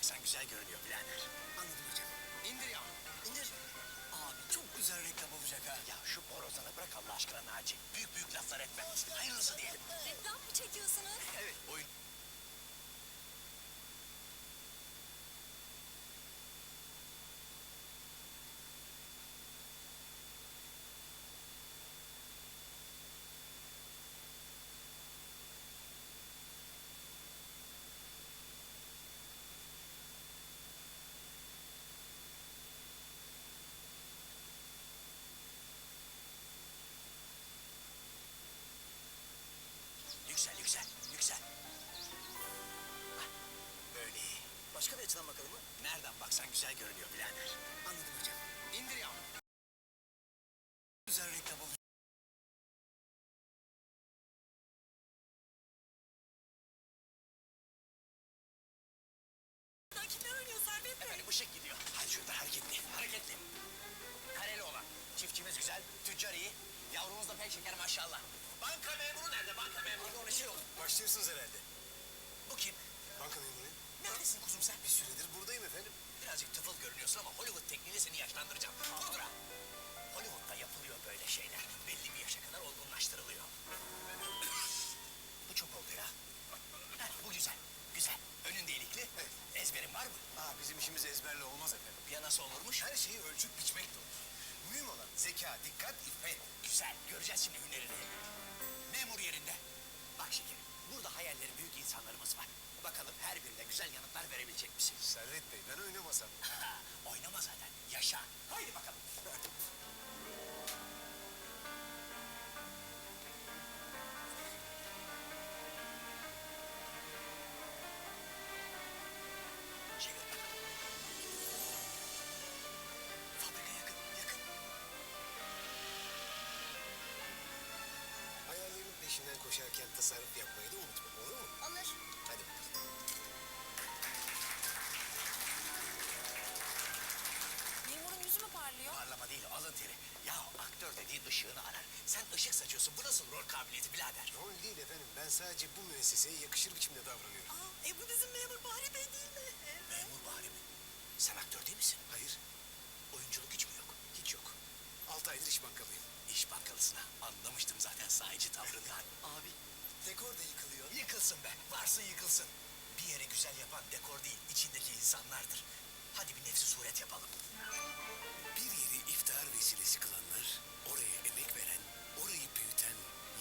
baksan güzel görünüyor birader. Anladım hocam. İndir ya. İndir. Abi çok güzel reklam olacak ha. Ya şu borazanı bırak Allah aşkına Naci. Büyük büyük laflar etme. Hayırlısı diyelim. Reklam mı çekiyorsunuz? Evet oyun. Yüksel yüksel yüksel. Hah, böyle iyi. Başka bir açıdan bakalım mı? Nereden baksan güzel görünüyor birader. Anladım hocam. İndir ya. Güzel reklam olacak. Kimler oynuyor Servet Bey? Efendim ışık gidiyor. Hadi şurada hareketli hareketli. Kareli olan. Çiftçimiz güzel, tüccar iyi. Yavrumuz da pek şeker maşallah. Banka memuru nerede? Banka memuru ona şey oldu. Başlıyorsunuz herhalde. Bu kim? Banka memuruyum. Neredesin kuzum sen? Bir süredir buradayım efendim. Birazcık tıfıl görünüyorsun ama Hollywood tekniğiyle seni yaşlandıracağım. Pudra. Hollywood'da yapılıyor böyle şeyler. Belli bir yaşa kadar olgunlaştırılıyor. Bu çok oldu ya. Heh, bu güzel. Güzel. Önün delikli. Evet. Ezberin var mı? Bizim işimiz ezberle olmaz efendim. Ya nasıl olurmuş? Her şeyi ölçüp biçmek de olur. Mühim olan zeka, dikkat, iffet. Güzel. Göreceğiz şimdi hünerini. Memur yerinde. Bak şekerim. Burada hayalleri büyük insanlarımız var. Bakalım her birine güzel yanıtlar verebilecek misin? Servet Bey, ben oynamasam. Oynama zaten. Yaşa. Haydi bakalım. Çevir bakalım. Fabrika yakın, yakın. Hayallerin peşinden koşarken tasarruf yapmayı da unutma, olur mu? Alır. Hadi bakalım. Memurun yüzü mü parlıyor? Parlama değil, alın teri. Ya aktör dediğin ışığını arar. Sen ışık saçıyorsun. Bu nasıl rol kabiliyeti birader? Rol değil efendim, ben sadece bu müesseseye yakışır biçimde davranıyorum. Bu bizim memur Bahri Bey değil mi? Memur Bahri mi? Sen aktör değil misin? Hayır, Oyunculuk hiç mi yok? hiç yok. 6 aydır iş bankalıyım. İş bankalısına. Anlamıştım zaten sahici tavrından. Abi, dekor da yıkılıyor. Yıkılsın be. Varsın yıkılsın. Bir yeri güzel yapan dekor değil, içindeki insanlardır. Hadi bir nefsi suret yapalım. Bir yeri iftihar vesilesi kılanlar, oraya emek veren, orayı büyüten,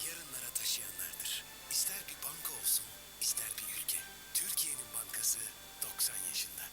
yarınlara taşıyanlardır. İster bir banka olsun, ister bir ülke. Türkiye'nin bankası 90 yaşında.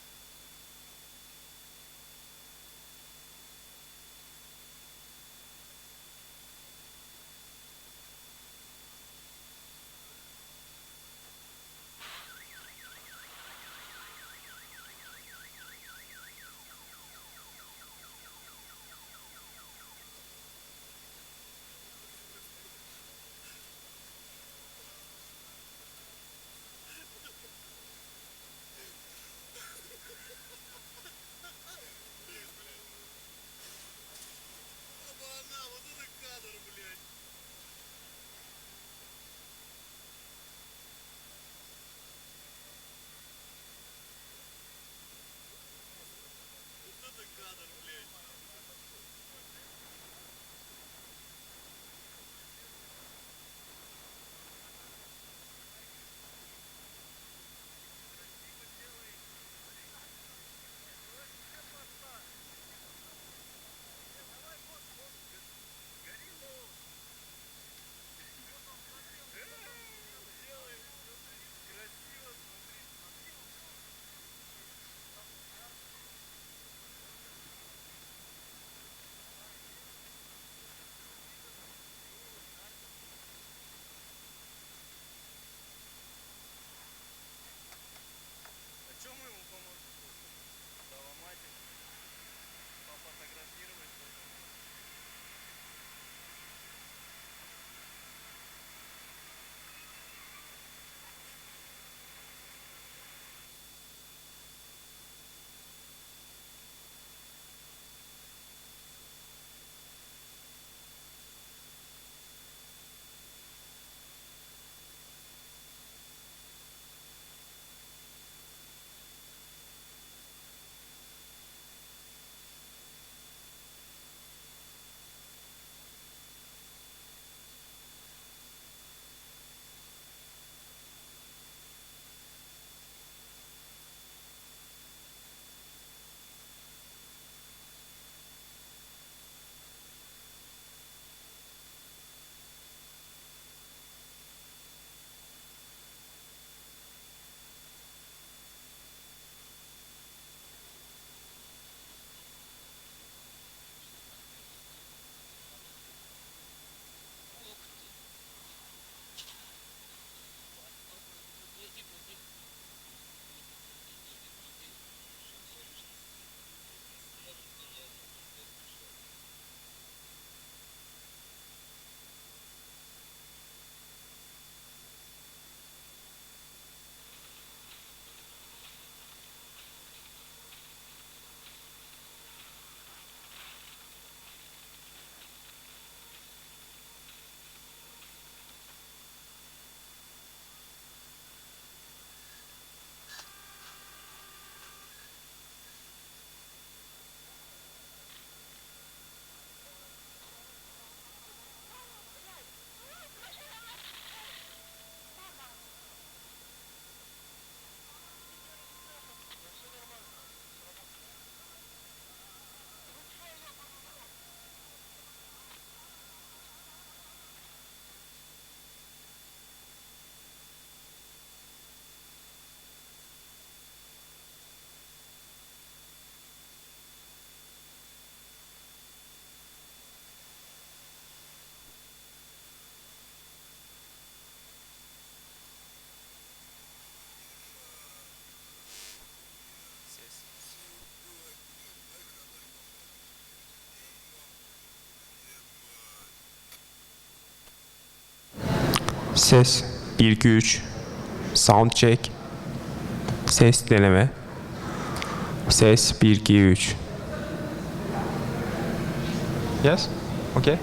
Ses 1 2 3. Sound check. Ses deneme. Ses 1 2 3. Yes? Okay.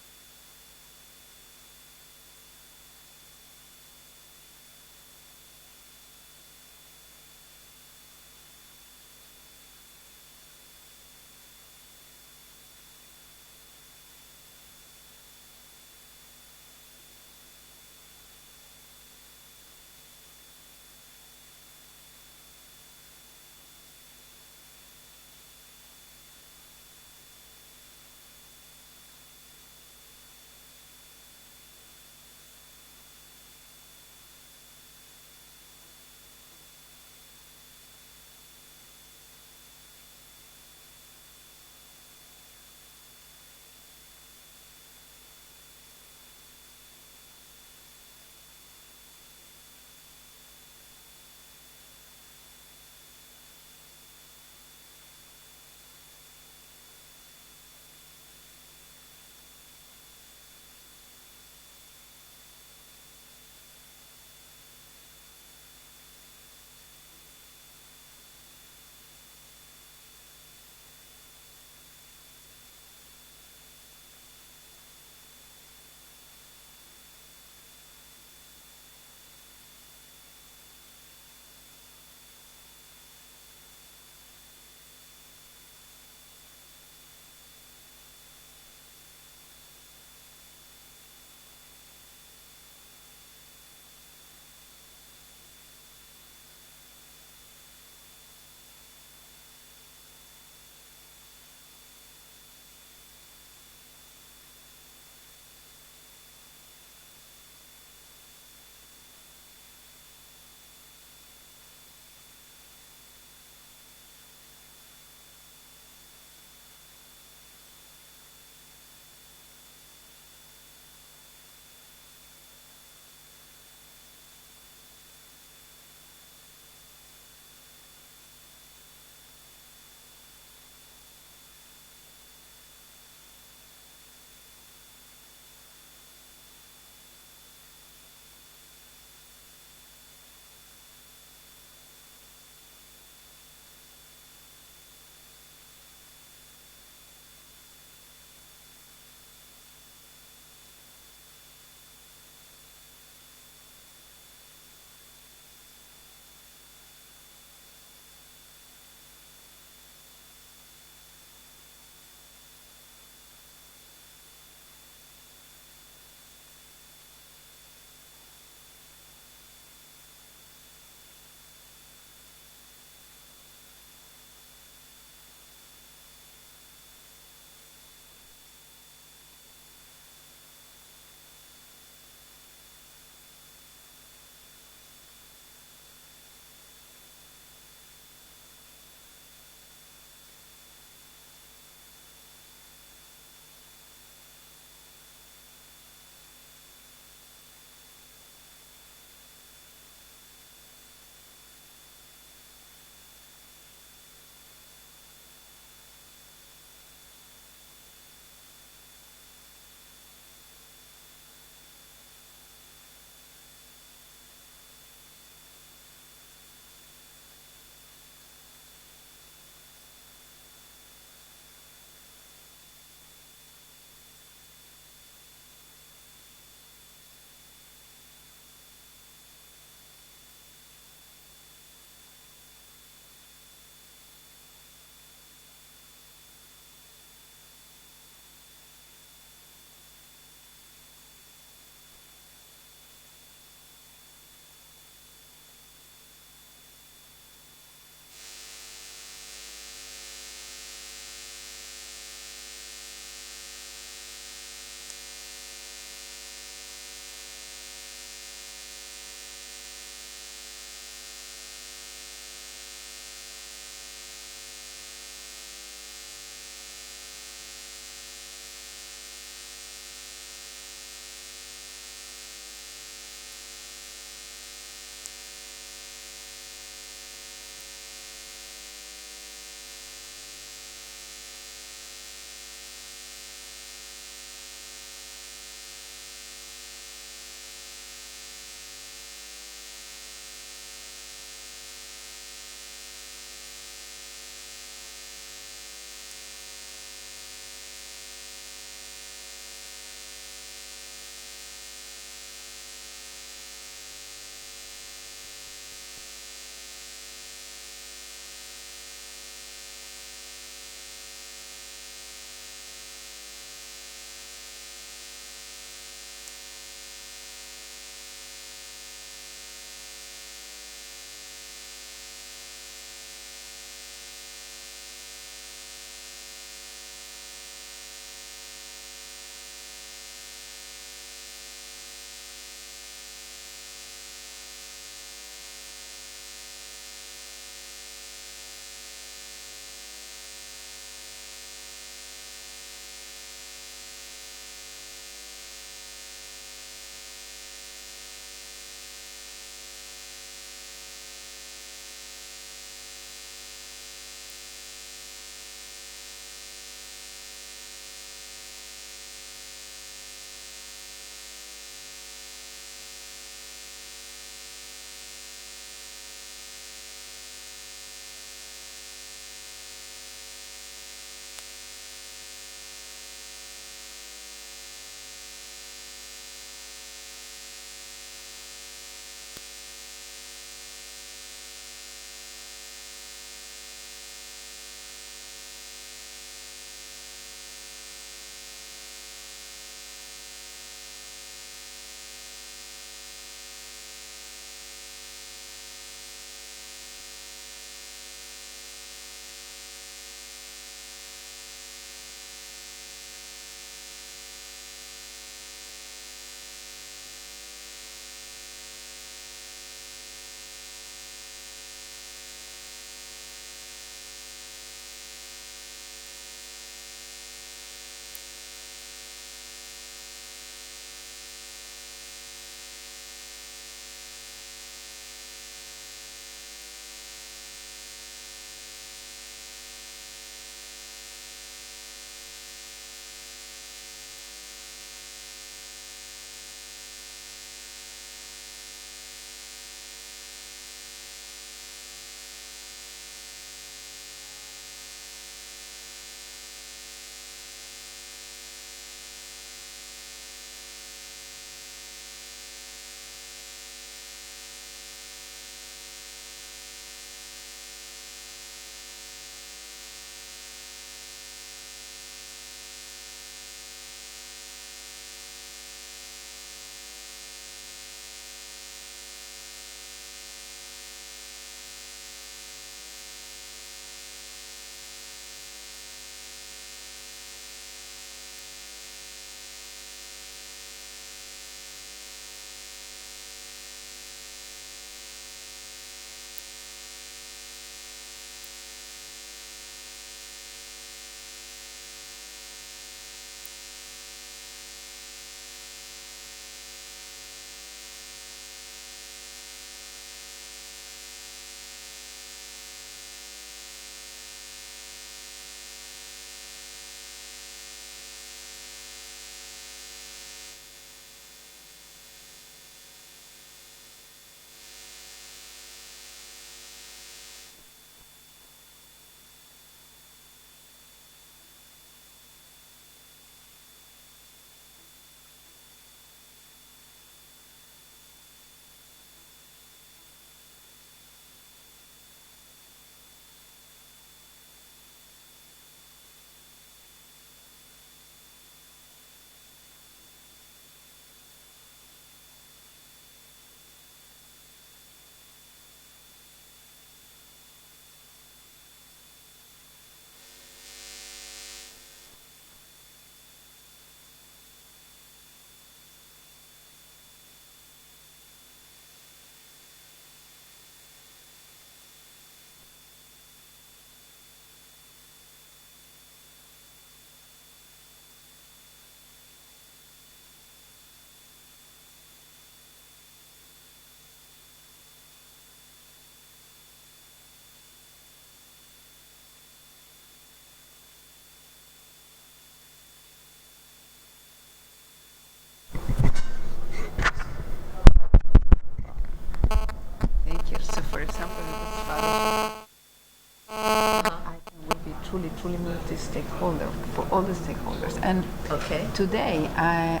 truly multi-stakeholder for all the stakeholders. And Okay. today I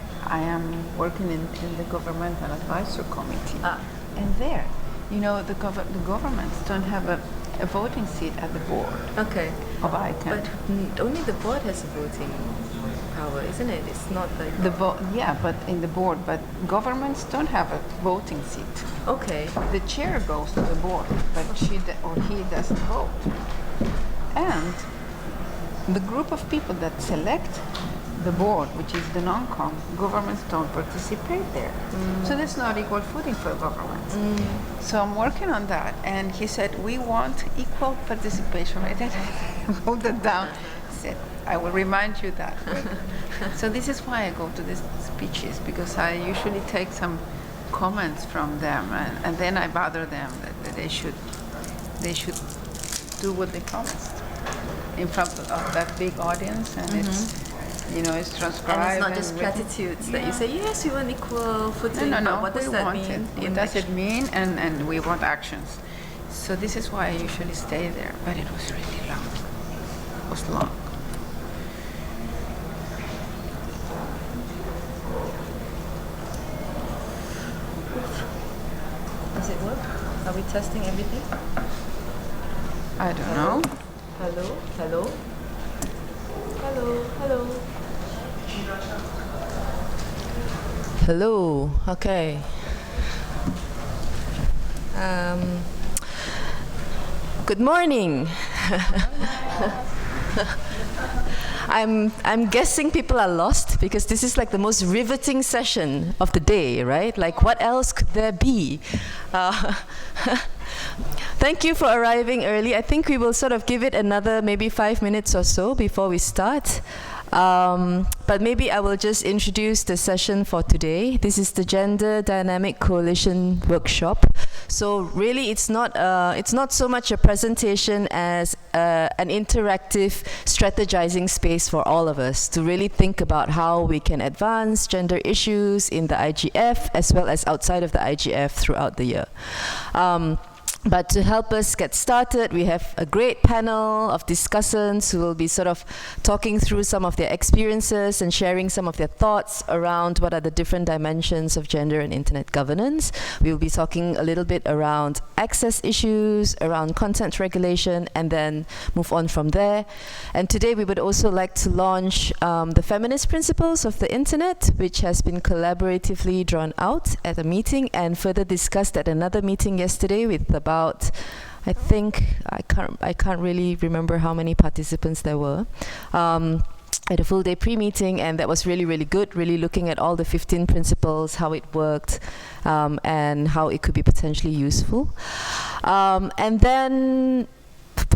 am working in the governmental advisory committee. And there, the governments don't have a voting seat at the board Okay. of ICANN. But only the board has a voting power, isn't it? It's not like but in the board, but governments don't have a voting seat. okay. The chair goes to the board, but he doesn't vote. And the group of people that select the board, which is the non-com, governments don't participate there. So there's not equal footing for governments. So I'm working on that. And he said, we want equal participation. I then wrote that down. He said, I will remind you that. So this is why I go to these speeches, because I usually take some comments from them, and then I bother them that they should do what they promised in front of that big audience, and it's transcribed. And it's not just written. platitudes that you say, yes, we want equal footing. No. But what does that mean? What does it mean? And we want actions. So this is why I usually stay there, but it was really long. It was long. Does it work? Are we testing everything? I don't know. Hello? Hello? Hello? Hello? Hello. Okay. Good morning. I'm guessing people are lost because this is like the most riveting session of the day, right? Like, what else could there be? Thank you for arriving early. I think we will sort of give it another maybe 5 minutes or so before we start. But maybe I will just introduce the session for today. This is the Gender Dynamic Coalition Workshop. So really, it's not so much a presentation as an interactive strategizing space for all of us to really think about how we can advance gender issues in the IGF as well as outside of the IGF throughout the year. But to help us get started, we have a great panel of discussants who will be sort of talking through some of their experiences and sharing some of their thoughts around what are the different dimensions of gender and internet governance. We will be talking a little bit around access issues, around content regulation, and then move on from there. And today we would also like to launch the feminist principles of the internet, which has been collaboratively drawn out at a meeting and further discussed at another meeting yesterday with about, I think, I can't really remember how many participants there were, at a full day pre-meeting, and that was really, really good, really looking at all the 15 principles, how it worked, and how it could be potentially useful. And then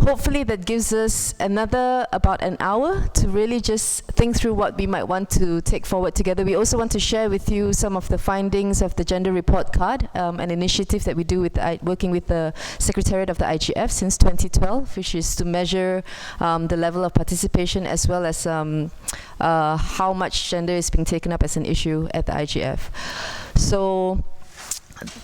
hopefully that gives us another about an hour to really just think through what we might want to take forward together. We also want to share with you some of the findings of the Gender Report Card, an initiative that we do with working with the Secretariat of the IGF since 2012, which is to measure the level of participation as well as how much gender is being taken up as an issue at the IGF. So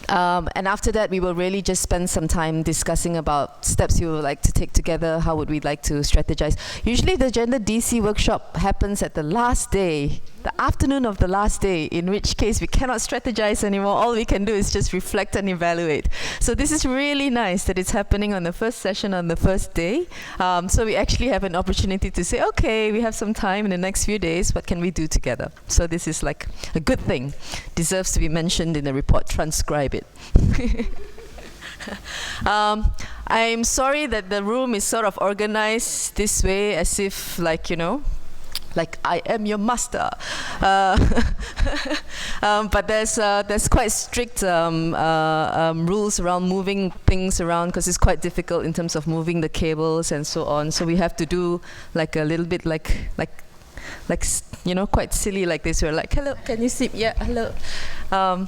and after that, we will really just spend some time discussing about steps you would like to take together, how would we like to strategize. Usually the Gender DC workshop happens at the last day, the afternoon of the last day, in which case we cannot strategize anymore. All we can do is just reflect and evaluate. So this is really nice that it's happening on the first session on the first day. So we actually have an opportunity to say, okay, we have some time in the next few days, what can we do together? So this is like a good thing. Deserves to be mentioned in the report, transcribe it. I'm sorry that the room is sort of organized this way as if, like, you know, like I am your master. But there's quite strict rules around moving things around because it's quite difficult in terms of moving the cables and so on. So we have to do like a little bit like you know, quite silly like this. We're like, hello, can you see? Yeah, hello.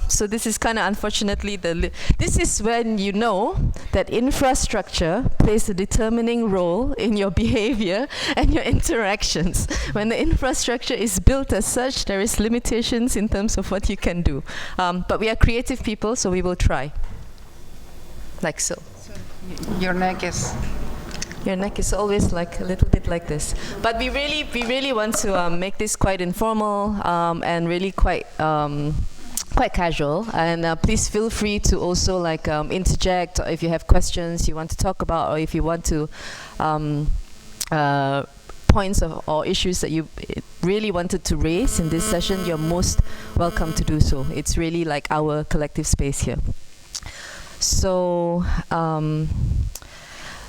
So this is kind of unfortunately this is when you know that infrastructure plays a determining role in your behavior and your interactions. When the infrastructure is built as such, there is limitations in terms of what you can do. But we are creative people, so we will try. Like so. Your neck is Your neck is always like a little bit like this. But we really want to make this quite informal and really quite casual. And please feel free to also like interject if you have questions you want to talk about, or if you want to points or issues that you really wanted to raise in this session. You're most welcome to do so. It's really like our collective space here. So.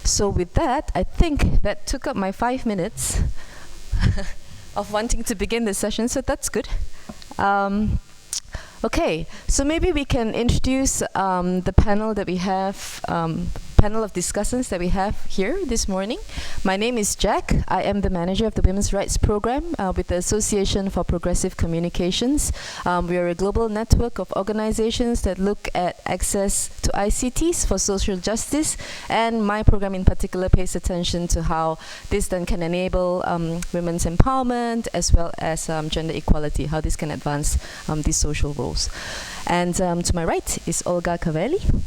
So with that, I think that took up my 5 minutes of wanting to begin this session, so that's good. Okay, so maybe we can introduce the panel that we have, panel of discussants that we have here this morning. My name is Jack. I am the manager of the Women's Rights Program with the Association for Progressive Communications. We are a global network of organizations that look at access to ICTs for social justice, and my program in particular pays attention to how this then can enable women's empowerment as well as gender equality, how this can advance these social roles. And to my right is Olga Kavelli.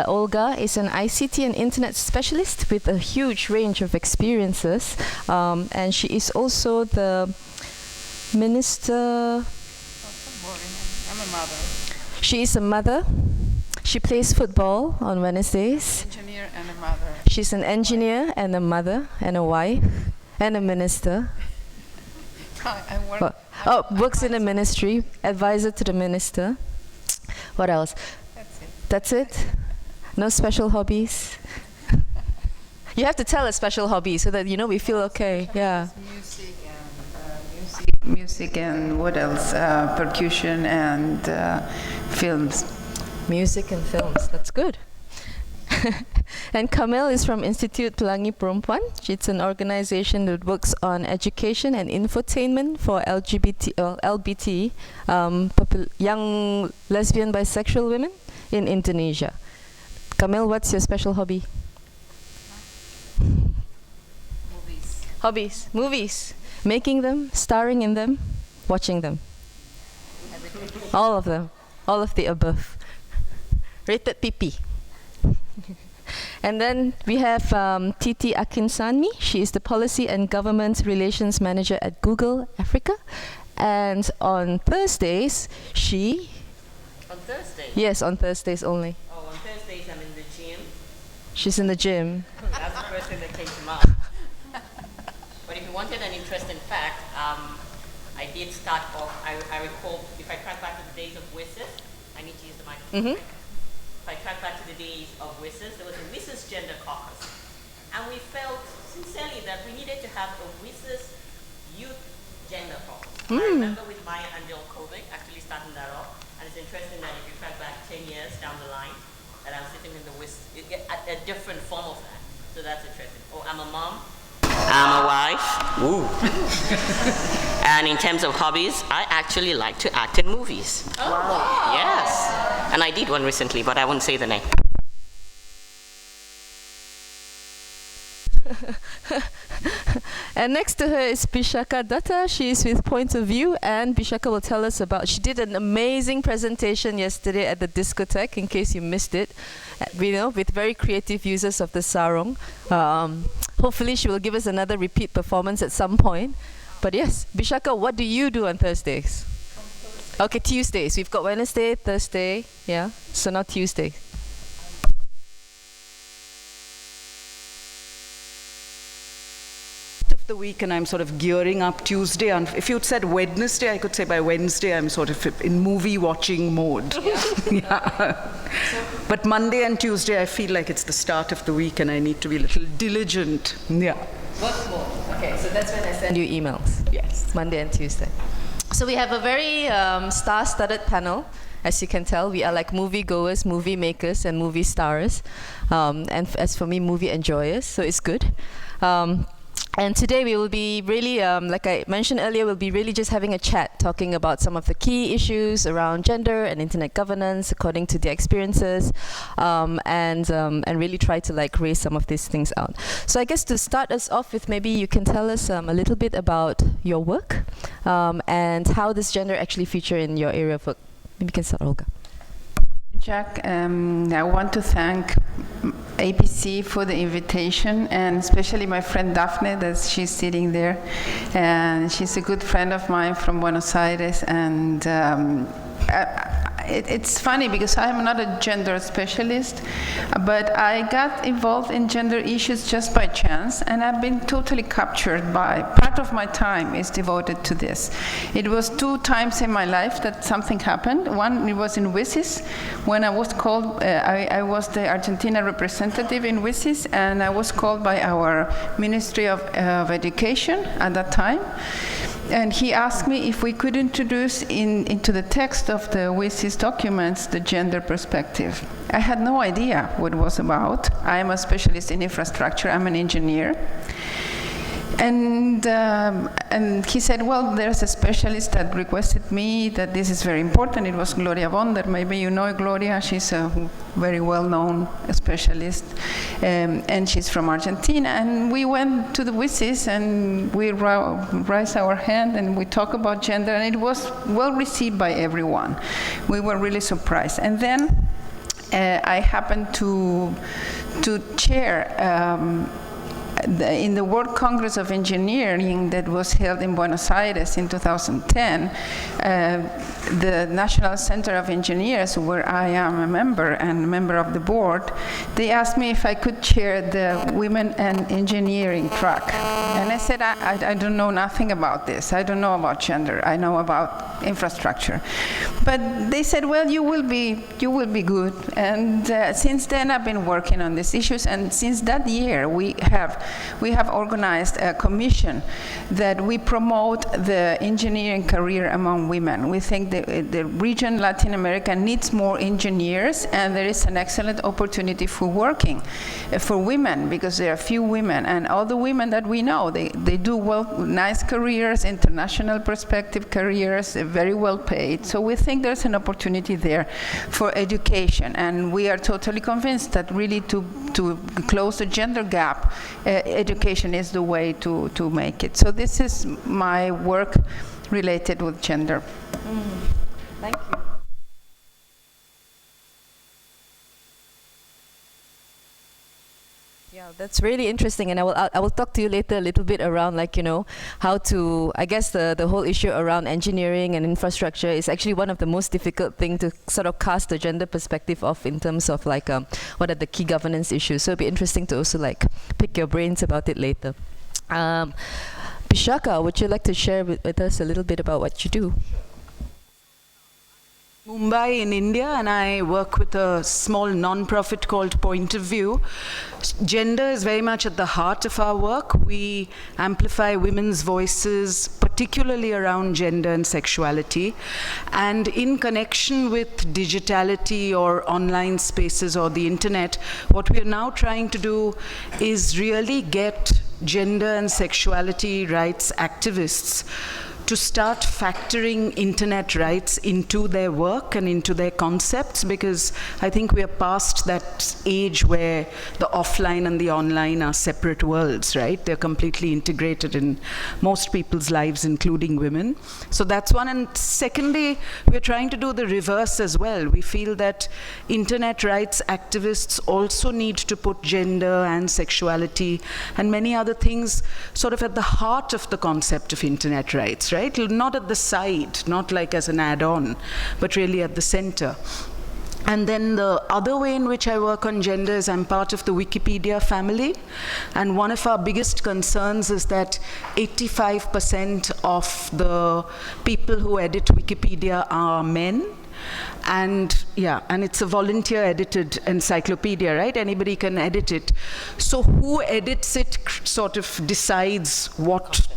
Olga is an ICT and internet specialist with a huge range of experiences, and she is also the minister. I'm a mother. She is a mother. She plays football on Wednesdays. Engineer and a mother. She's an engineer and a mother and a wife and a minister. I work. Works in a ministry, advisor to the minister. What else? That's it. That's it? No special hobbies? You have to tell a special hobby so that, you know, we feel okay. Yeah. Music and what else? Percussion and films. Music and films. That's good. And Kamil is from Institute Pelangi Perempuan. It's an organization that works on education and infotainment for LBT, young lesbian bisexual women in Indonesia. Kamil, what's your special hobby? Movies. Hobbies. Movies. Making them, starring in them, watching them. All of them. All of the above. Rated PP. And then we have Titi Akinsani. She is the Policy and Government Relations Manager at Google Africa. And on Thursdays, she... On Thursdays? Yes, on Thursdays only. Oh, on Thursdays I'm in the gym. She's in the gym. That's the first thing that came to mind. But if you wanted an interesting fact, I did start off, I recall, if I track back to the days of WISIS, I need to use the microphone. Mm-hmm. If I track back to the days of WISIS, there was a WISIS Gender Caucus. And we felt sincerely that we needed to have a WISIS Youth Gender Caucus. I remember with Maya and Jill Kovic actually starting that off. And it's interesting that if you track back 10 years down the line, that I'm sitting in the WISIS, a different form of that. So that's interesting. Oh, I'm a mom. I'm a wife. Woo. And in terms of hobbies, I actually like to act in movies. Oh, wow. Yes. And I did one recently, but I won't say the name. And next to her is Bishaka Datta. She is with Point of View, and Bishaka will tell us about, she did an amazing presentation yesterday at the discotheque, in case you missed it, with very creative uses of the sarong. Hopefully she will give us another repeat performance at some point. But yes, Bishaka, what do you do on Thursdays? Okay, Tuesdays. We've got Wednesday, Thursday, yeah? So not Tuesday. Of the week, and I'm sort of gearing up Tuesday. And if you'd said Wednesday, I could say by Wednesday I'm sort of in movie watching mode. Yeah. But Monday and Tuesday I feel like it's the start of the week and I need to be a little diligent. Yeah. Work more. Okay, so that's when I send you emails. Yes. Monday and Tuesday. So we have a very star-studded panel. As you can tell, we are like movie goers, movie makers, and movie stars. And as for me, movie enjoyers, so it's good. And today we will be really, like I mentioned earlier, we'll be really just having a chat, talking about some of the key issues around gender and internet governance according to their experiences, and really try to like raise some of these things out. So I guess to start us off with, maybe you can tell us a little bit about your work and how does gender actually feature in your area of work. Maybe you can start, Olga. Jack. I want to thank APC for the invitation, and especially my friend Daphne, that she's sitting there. And she's a good friend of mine from Buenos Aires. And it's funny because I'm not a gender specialist, but I got involved in gender issues just by chance, and I've been totally captured by, part of my time is devoted to this. It was 2 times in my life that something happened. One, it was in WISIS, when I was called, I was the Argentina representative in WISIS, and I was called by our Ministry of Education at that time. And he asked me if we could introduce into the text of the WISIS documents the gender perspective. I had no idea what it was about. I am a specialist in infrastructure. I'm an engineer. And he said, well, there's a specialist that requested me that this is very important. It was Gloria Bonder. Maybe you know Gloria. She's a very well-known specialist. And she's from Argentina. And we went to the WISIS and we raised our hand and we talked about gender. And it was well received by everyone. We were really surprised. And then I happened to chair in the World Congress of Engineering that was held in Buenos Aires in 2010, the National Center of Engineers, where I am a member and a member of the board, they asked me if I could chair the Women and Engineering track. And I said, I don't know nothing about this. I don't know about gender. I know about infrastructure. But they said, well, you will be good. And since then, I've been working on these issues. And since that year, we have organized a commission that we promote the engineering career among women. We think the region, Latin America, needs more engineers, and there is an excellent opportunity for working for women, because there are few women, and all the women that we know, they do well, nice careers, international perspective careers, very well paid. So we think there's an opportunity there for education, and we are totally convinced that really to close the gender gap, education is the way to make it. So this is my work related with gender. Thank you. Yeah, that's really interesting, and I will talk to you later a little bit around, like, how to, I guess the whole issue around engineering and infrastructure is actually one of the most difficult thing to sort of cast the gender perspective of, in terms of like what are the key governance issues. So it'll be interesting to also like pick your brains about it later. Bishaka, would you like to share with us a little bit about what you do? Mumbai in India, and I work with a small non-profit called Point of View. Gender is very much at the heart of our work. We amplify women's voices, particularly around gender and sexuality. And in connection with digitality or online spaces or the internet, what we are now trying to do is really get gender and sexuality rights activists to start factoring internet rights into their work and into their concepts, because I think we are past that age where the offline and the online are separate worlds, right? They're completely integrated in most people's lives, including women. So that's one. And secondly, we're trying to do the reverse as well. We feel that internet rights activists also need to put gender and sexuality and many other things sort of at the heart of the concept of internet rights, right? Not at the side, not like as an add-on, but really at the center. And then the other way in which I work on gender is I'm part of the Wikipedia family. And one of our biggest concerns is that 85% of the people who edit Wikipedia are men. And it's a volunteer edited encyclopedia, right? Anybody can edit it. So who edits it sort of decides what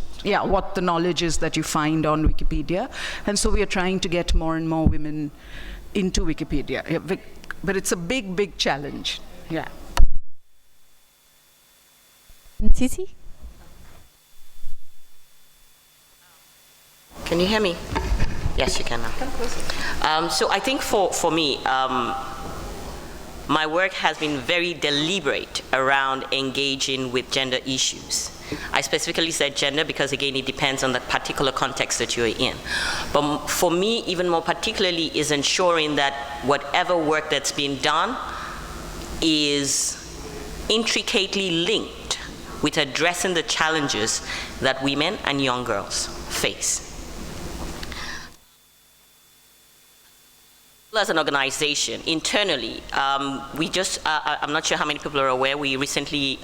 the knowledge is that you find on Wikipedia. And so we are trying to get more and more women into Wikipedia. Yeah, but it's a big, big challenge. Yeah. Titi? Can you hear me? Yes, you can now. So I think for me, my work has been very deliberate around engaging with gender issues. I specifically said gender because, again, it depends on the particular context that you're in. But for me, even more particularly, is ensuring that whatever work that's being done is intricately linked with addressing the challenges that women and young girls face. As an organization, internally, we just, I'm not sure how many people are aware, we recently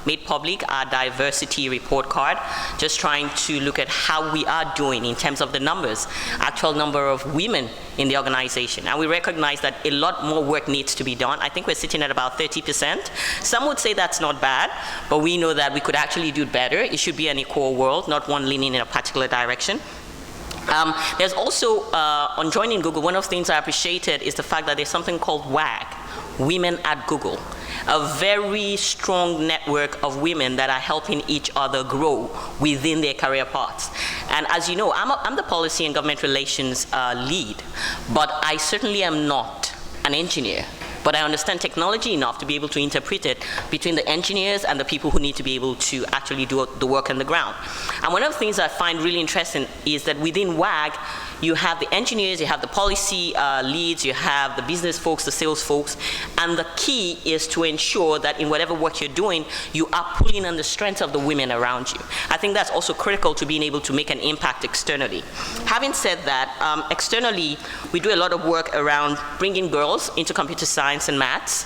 made public our diversity report card, just trying to look at how we are doing in terms of the numbers, actual number of women in the organization. And we recognize that a lot more work needs to be done. I think we're sitting at about 30%. Some would say that's not bad, but we know that we could actually do better. It should be an equal world, not one leaning in a particular direction. There's also, on joining Google, one of the things I appreciated is the fact that there's something called WAG, Women at Google, a very strong network of women that are helping each other grow within their career paths. And as you know, I'm the policy and government relations lead, but I certainly am not an engineer. But I understand technology enough to be able to interpret it between the engineers and the people who need to be able to actually do the work on the ground. And one of the things I find really interesting is that within WAG, you have the engineers, you have the policy leads, you have the business folks, the sales folks, and the key is to ensure that in whatever work you're doing, you are pulling on the strength of the women around you. I think that's also critical to being able to make an impact externally. Having said that, externally, we do a lot of work around bringing girls into computer science and maths,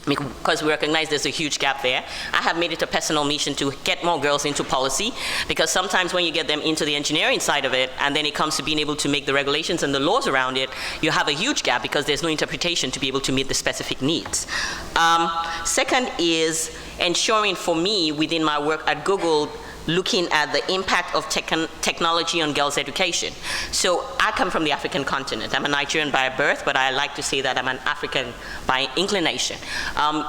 because we recognize there's a huge gap there. I have made it a personal mission to get more girls into policy, because sometimes when you get them into the engineering side of it, and then it comes to being able to make the regulations and the laws around it, you have a huge gap because there's no interpretation to be able to meet the specific needs. Second is ensuring, for me, within my work at Google, looking at the impact of technology on girls' education. So I come from the African continent. I'm a Nigerian by birth, but I like to say that I'm an African by inclination.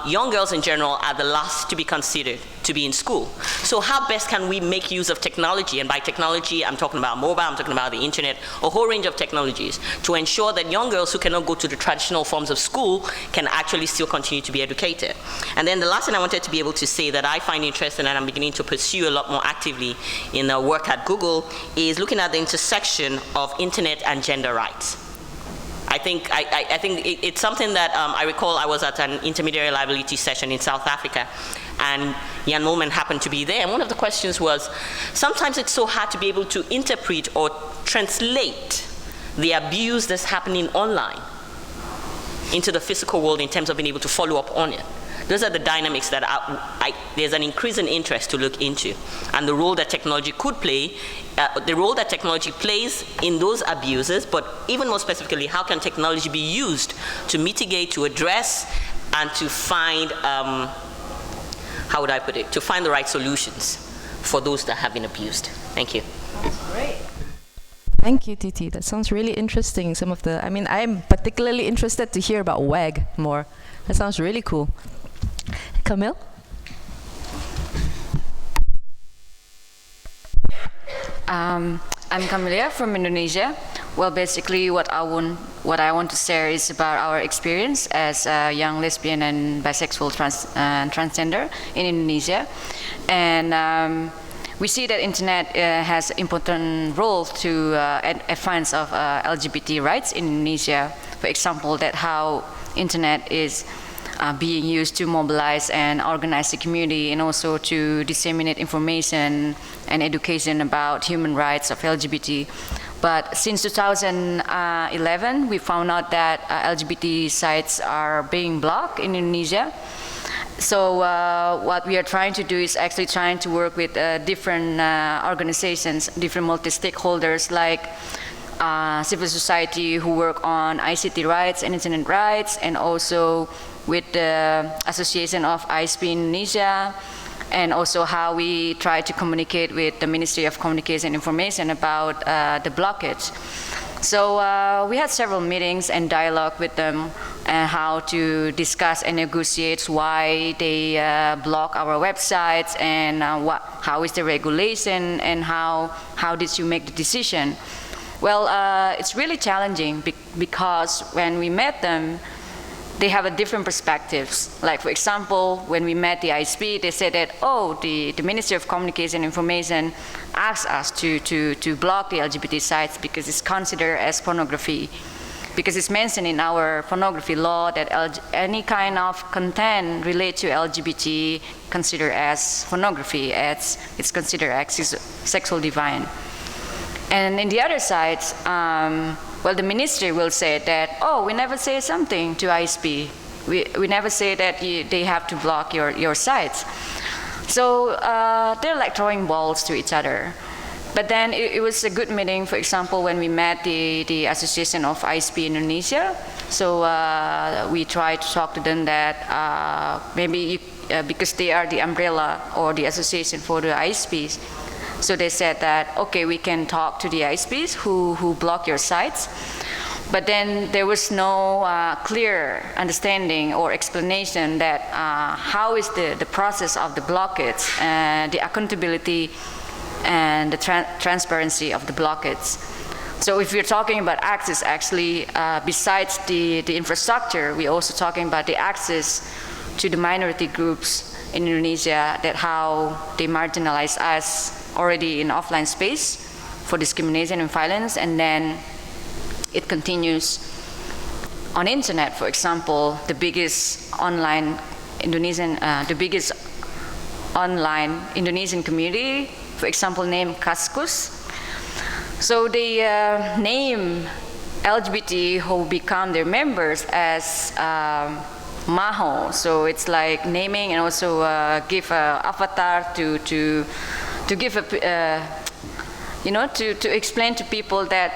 Young girls in general are the last to be considered to be in school. So how best can we make use of technology? And by technology, I'm talking about mobile, I'm talking about the internet, a whole range of technologies, to ensure that young girls who cannot go to the traditional forms of school can actually still continue to be educated. And then the last thing I wanted to be able to say that I find interesting and I'm beginning to pursue a lot more actively in our work at Google is looking at the intersection of internet and gender rights. I think it's something that I recall. I was at an intermediary liability session in South Africa, and Jan Molman happened to be there. And one of the questions was, sometimes it's so hard to be able to interpret or translate the abuse that's happening online into the physical world in terms of being able to follow up on it. Those are the dynamics that there's an increasing interest to look into, and the role that technology could play, the role that technology plays in those abuses, but even more specifically, how can technology be used to mitigate, to address, and to find, how would I put it, to find the right solutions for those that have been abused. Thank you. That's great. Thank you, Titi. That sounds really interesting. Some of the, I mean, I'm particularly interested to hear about WAG more. That sounds really cool. Camille? I'm Camilla from Indonesia. Well, basically, what I want to share is about our experience as a young lesbian and bisexual transgender in Indonesia, and we see that internet has an important role to advance of LGBT rights in Indonesia. For example, that how internet is being used to mobilize and organize the community, and also to disseminate information and education about human rights of LGBT. But since 2011, we found out that LGBT sites are being blocked in Indonesia. So what we are trying to do is actually trying to work with different organizations, different multi-stakeholders, like civil society who work on ICT rights and internet rights, and also with the Association of ISP Indonesia, and also how we try to communicate with the Ministry of Communication and Information about the blockage. So we had several meetings and dialogue with them, and how to discuss and negotiate why they block our websites, and how is the regulation, and how did you make the decision. Well, it's really challenging because when we met them, they have a different perspectives. Like, for example, when we met the ISP, they said that, oh, the Ministry of Communication and Information asked us to block the LGBT sites because it's considered as pornography. Because it's mentioned in our pornography law that any kind of content related to LGBT considered as pornography, as it's considered as sexual divine. And in the other side, well, the ministry will say that, oh, we never say something to ISP. We never say that they have to block your sites. So they're like throwing balls to each other. But then it was a good meeting, for example, when we met the Association of ISP Indonesia. So we tried to talk to them that maybe because they are the umbrella or the association for the ISPs. So they said that, okay, we can talk to the ISPs who block your sites. But then there was no clear understanding or explanation that how is the process of the blockage and the accountability and the transparency of the blockage. So if we're talking about access, actually, besides the infrastructure, we're also talking about the access to the minority groups in Indonesia, that how they marginalize us already in offline space for discrimination and violence, and then it continues on internet. For example, the biggest online Indonesian community, for example, named Kaskus. So they name LGBT who become their members as Maho. So it's like naming and also give a avatar to give a to explain to people that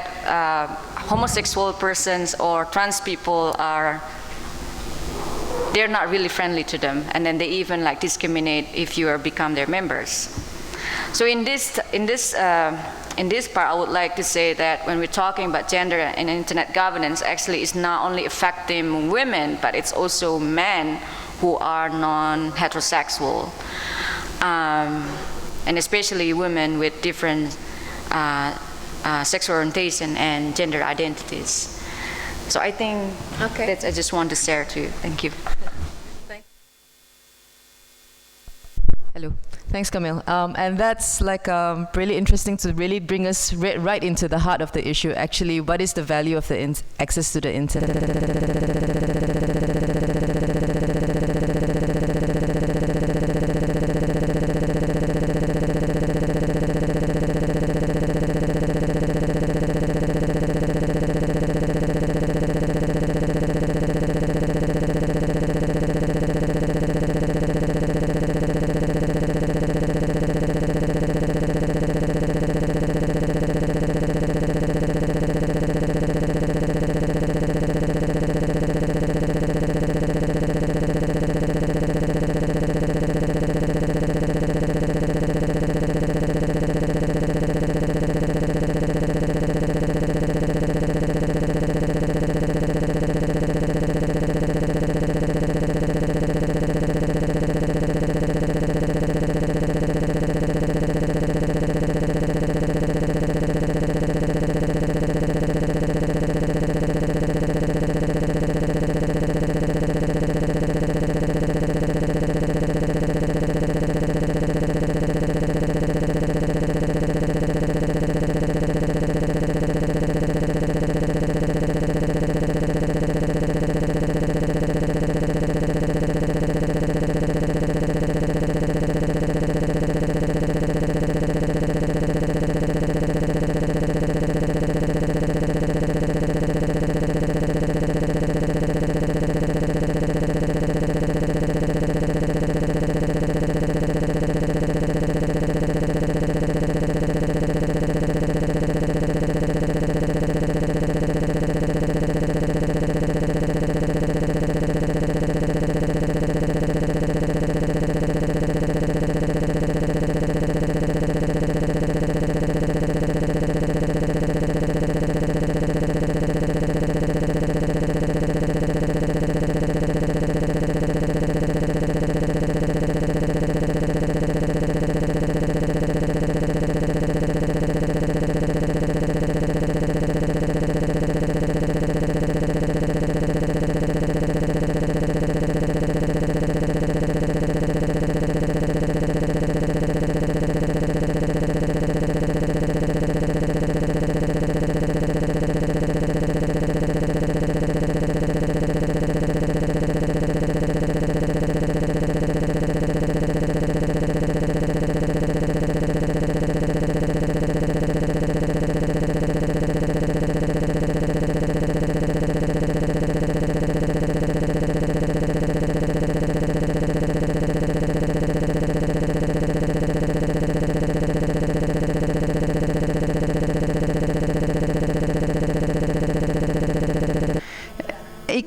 homosexual persons or trans people they're not really friendly to them, and then they even like discriminate if you become their members. So in this part, I would like to say that when we're talking about gender and internet governance, actually it's not only affecting women, but it's also men who are non-heterosexual, and especially women with different sexual orientation and gender identities. So I think that's I just want to share to you. Thank you. Hello. Thanks, Camille. And that's like really interesting to really bring us right into the heart of the issue. Actually, what is the value of the access to the internet?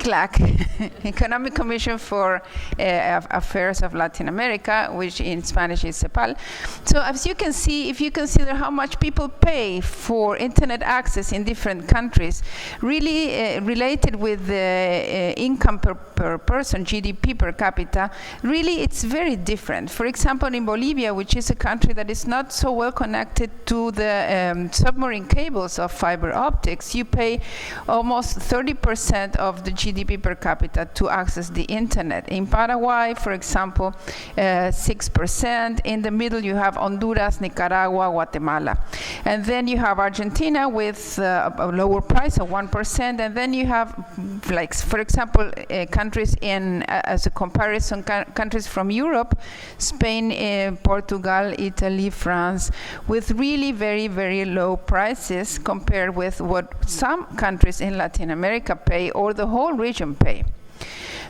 ECLAC, Economic Commission for Affairs of Latin America, which in Spanish is CEPAL. So as you can see, if you consider how much people pay for internet access in different countries, really related with the income per person, GDP per capita, really it's very different. For example, in Bolivia, which is a country that is not so well connected to the submarine cables of fiber optics, you pay almost 30% of the GDP per capita to access the internet. In Paraguay, for example, 6%. In the middle, you have Honduras, Nicaragua, Guatemala. And then you have Argentina with a lower price of 1%. And then you have, like, for example, countries in, as a comparison, countries from Europe, Spain, Portugal, Italy, France, with really very, very low prices compared with what some countries in Latin America pay or the whole region pay.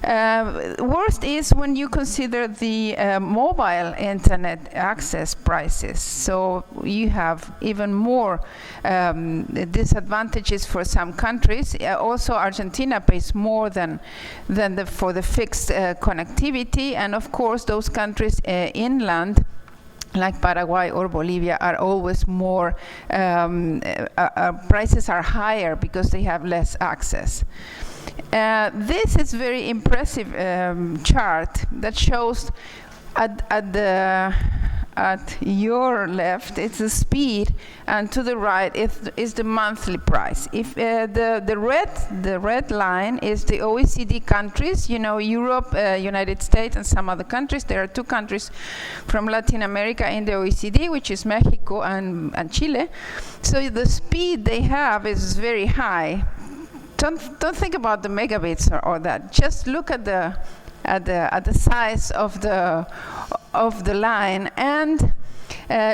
Worst is when you consider the mobile internet access prices. So you have even more disadvantages for some countries. Also, Argentina pays more than for the fixed connectivity, and of course, those countries inland, like Paraguay or Bolivia, are always more, prices are higher because they have less access. This is very impressive chart that shows at your left it's the speed, and to the right is the monthly price. If the red line is the OECD countries, you know, Europe, United States, and some other countries. There are two countries from Latin America in the OECD, which is Mexico and Chile. So the speed they have is very high. Don't think about the megabits or that. Just look at the size of the line, and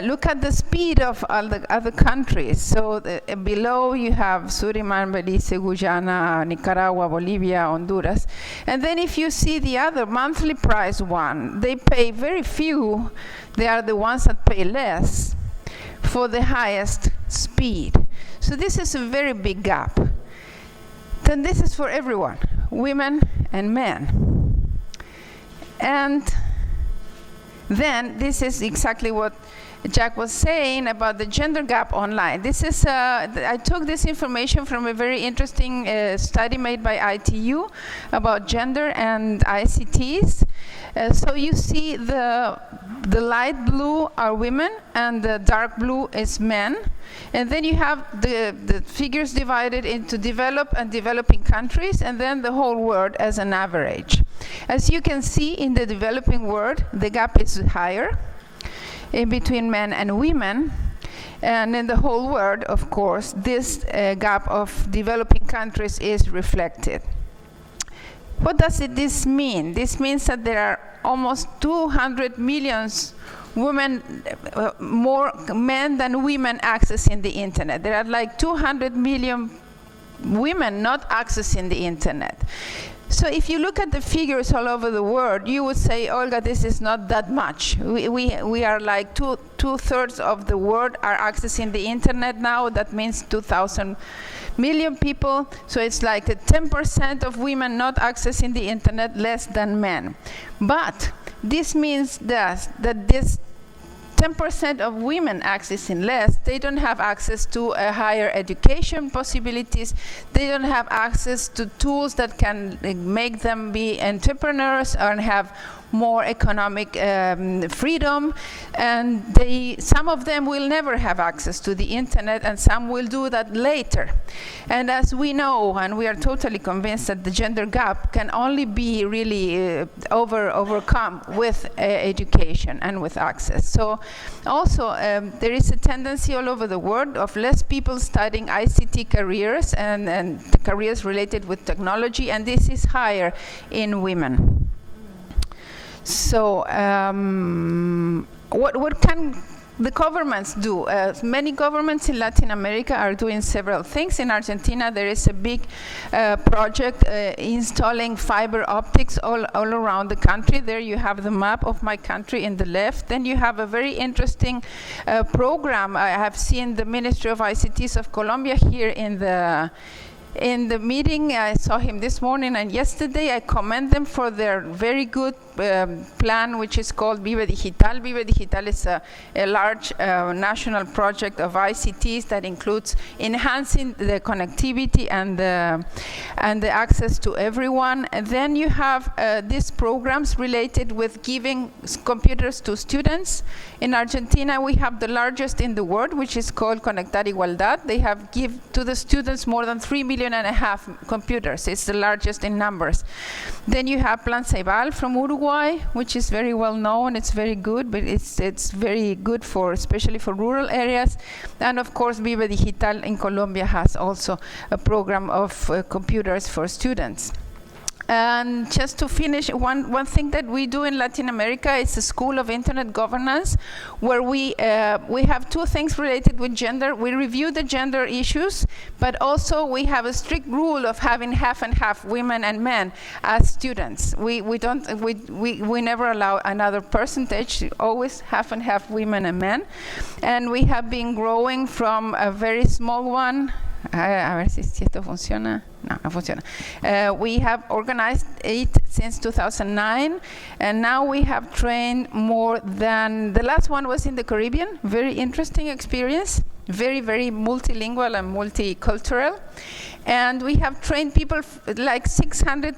look at the speed of all the other countries. So below you have Suriname, Belize, Guyana, Nicaragua, Bolivia, Honduras. And then if you see the other monthly price one, they pay very few. They are the ones that pay less for the highest speed. So this is a very big gap. Then this is for everyone, women and men. And then this is exactly what Jack was saying about the gender gap online. This is, I took this information from a very interesting study made by ITU about gender and ICTs. So you see the light blue are women and the dark blue is men. And then you have the figures divided into developed and developing countries, and then the whole world as an average. As you can see, in the developing world, the gap is higher in between men and women. And in the whole world, of course, this gap of developing countries is reflected. What does this mean? This means that there are almost 200 million women, more men than women accessing the internet. There are like 200 million women not accessing the internet. So if you look at the figures all over the world, you would say, Olga, this is not that much. We are like two-thirds of the world are accessing the internet now. That means 2,000 million people. So it's like the 10% of women not accessing the internet, less than men. But this means that this 10% of women accessing less, they don't have access to higher education possibilities. They don't have access to tools that can make them be entrepreneurs and have more economic freedom, and some of them will never have access to the internet, and some will do that later. And as we know, and we are totally convinced that the gender gap can only be really overcome with education and with access. So also there is a tendency all over the world of less people studying ICT careers and the careers related with technology, and this is higher in women. So what can the governments do? Many governments in Latin America are doing several things. In Argentina, there is a big project installing fiber optics all around the country. There you have the map of my country in the left. Then you have a very interesting program. I have seen the Ministry of ICTs of Colombia here in the meeting. saw him this morning and yesterday. I commend them for their very good plan, which is called Vive Digital. Vive Digital is a large national project of ICTs that includes enhancing the connectivity and the access to everyone. And then you have these programs related with giving computers to students. In Argentina, we have the largest in the world, which is called Conectar Igualdad. They have give to the students more than 3.5 million computers. It's the largest in numbers. Then you have Plan Ceibal from Uruguay, which is very well known. It's very good, but it's very good for, especially for rural areas. And of course, Vive Digital in Colombia has also a program of computers for students. And just to finish, one thing that we do in Latin America is a school of internet governance, where we have two things related with gender. We review the gender issues, but also we have a strict rule of having half and half women and men as students. We never allow another percentage, always half and half women and men. And we have been growing from a very small one. A ver si esto funciona. No, no funciona. We have organized it since 2009, and now we have trained more than, the last one was in the Caribbean, very interesting experience, very, very multilingual and multicultural. And we have trained people, like 600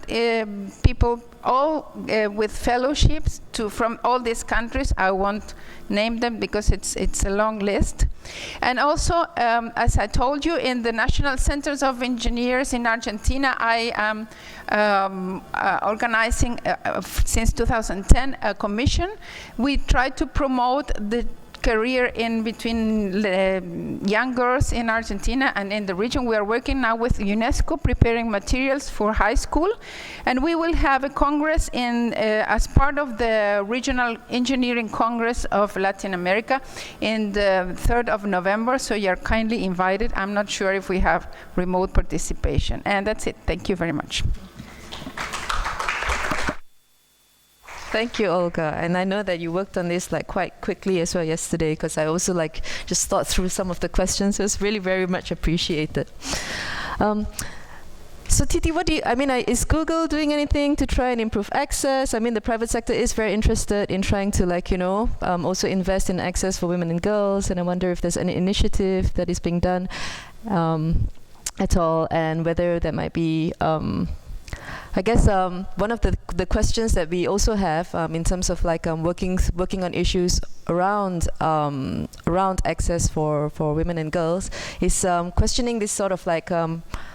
people, all with fellowships from all these countries. I won't name them because it's a long list. And also, as I told you, in the National Centers of Engineers in Argentina, I am organizing, since 2010, a commission. We try to promote the career in between young girls in Argentina and in the region. We are working now with UNESCO, preparing materials for high school, and we will have a congress in as part of the Regional Engineering Congress of Latin America in the 3rd of November, so you're kindly invited. I'm not sure if we have remote participation. And that's it. Thank you very much. Thank you, Olga. And I know that you worked on this quite quickly as well yesterday, because I also just thought through some of the questions. It was really very much appreciated. So Titi, what do you, is Google doing anything to try and improve access? The private sector is very interested in trying to also invest in access for women and girls, and I wonder if there's any initiative that is being done at all, and whether there might be I guess one of the questions that we also have in terms of working on issues around access for women and girls is questioning this sort of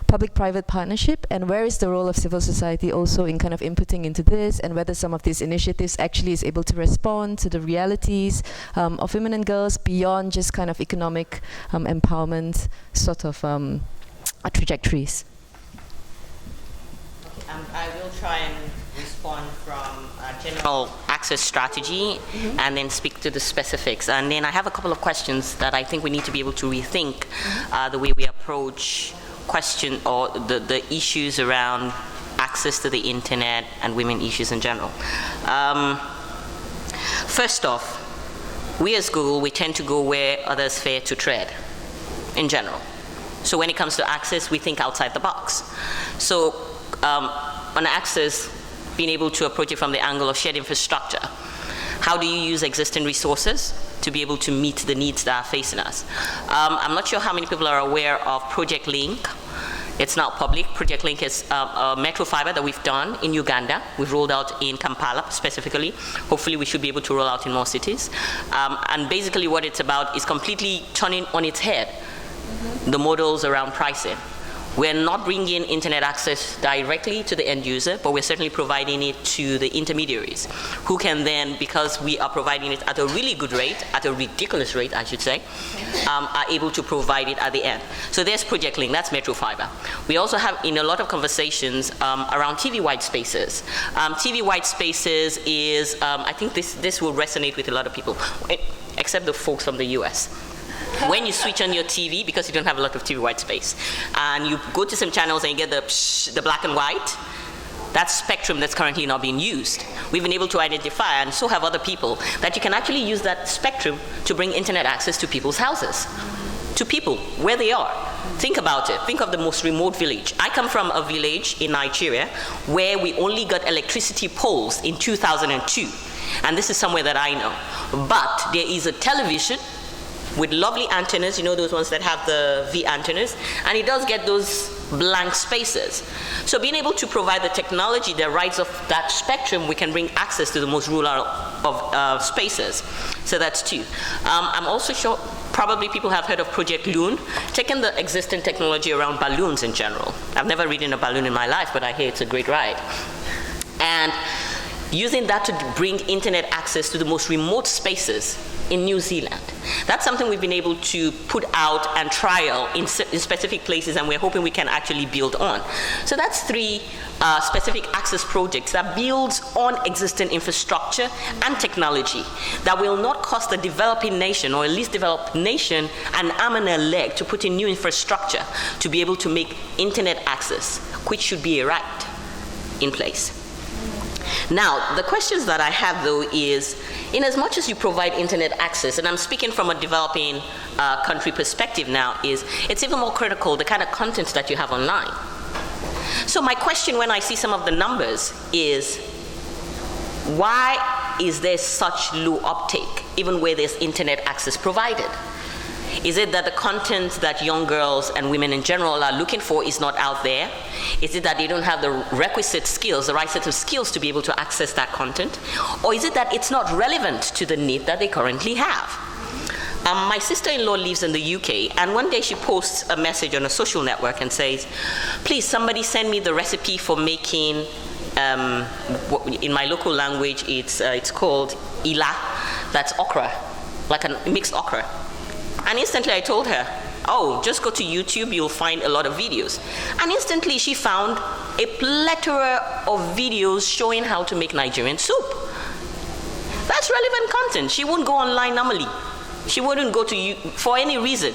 public-private partnership, and where is the role of civil society also in kind of inputting into this, and whether some of these initiatives actually is able to respond to the realities of women and girls beyond just kind of economic empowerment sort of trajectories. I will try and respond from a general access strategy and then speak to the specifics. And then I have a couple of questions that I think we need to be able to rethink the way we approach the issues around access to the internet and women issues in general. First off, we as Google, we tend to go where others fear to tread in general. So when it comes to access, we think outside the box. So on access, being able to approach it from the angle of shared infrastructure. How do you use existing resources to be able to meet the needs that are facing us? I'm not sure how many people are aware of Project Link. It's now public. Project Link is a metro fiber that we've done in Uganda. We've rolled out in Kampala specifically. Hopefully we should be able to roll out in more cities. And basically what it's about is completely turning on its head the models around pricing. We're not bringing internet access directly to the end user, but we're certainly providing it to the intermediaries, who can then, because we are providing it at a really good rate, at a ridiculous rate, I should say, are able to provide it at the end. So there's Project Link, that's Metro Fiber. We also have in a lot of conversations around TV white spaces. TV white spaces is, I think this will resonate with a lot of people, except the folks from the US. When you switch on your TV, because you don't have a lot of TV white space, and you go to some channels and you get the black and white, that's spectrum that's currently not being used. We've been able to identify, and so have other people, that you can actually use that spectrum to bring internet access to people's houses, to people where they are. Think about it. Think of the most remote village. I come from a village in Nigeria where we only got electricity poles in 2002. And this is somewhere that I know. But there is a television with lovely antennas, you know those ones that have the V antennas, and it does get those blank spaces. So being able to provide the technology that rides off that spectrum, we can bring access to the most rural of spaces. So that's two. I'm also sure probably people have heard of Project Loon, taking the existing technology around balloons in general. I've never ridden a balloon in my life, but I hear it's a great ride. And using that to bring internet access to the most remote spaces in New Zealand. That's something we've been able to put out and trial in specific places, and we're hoping we can actually build on. So that's three specific access projects that builds on existing infrastructure and technology that will not cost a developing nation or a least developed nation an arm and a leg to put in new infrastructure to be able to make internet access, which should be a right, in place. Now, the questions that I have, though, is, in as much as you provide internet access, and I'm speaking from a developing country perspective now, is it's even more critical the kind of content that you have online. So my question when I see some of the numbers is, why is there such low uptake, even where there's internet access provided? Is it that the content that young girls and women in general are looking for is not out there? Is it that they don't have the requisite skills, the right set of skills to be able to access that content? Or is it that it's not relevant to the need that they currently have? My sister-in-law lives in the UK, and one day she posts a message on a social network and says, please, somebody send me the recipe for making, in my local language, it's called ila, that's okra, like a mixed okra. And instantly I told her, oh, just go to YouTube, you'll find a lot of videos. And instantly she found a plethora of videos showing how to make Nigerian soup. That's relevant content. She wouldn't go online normally. She wouldn't go to you for any reason.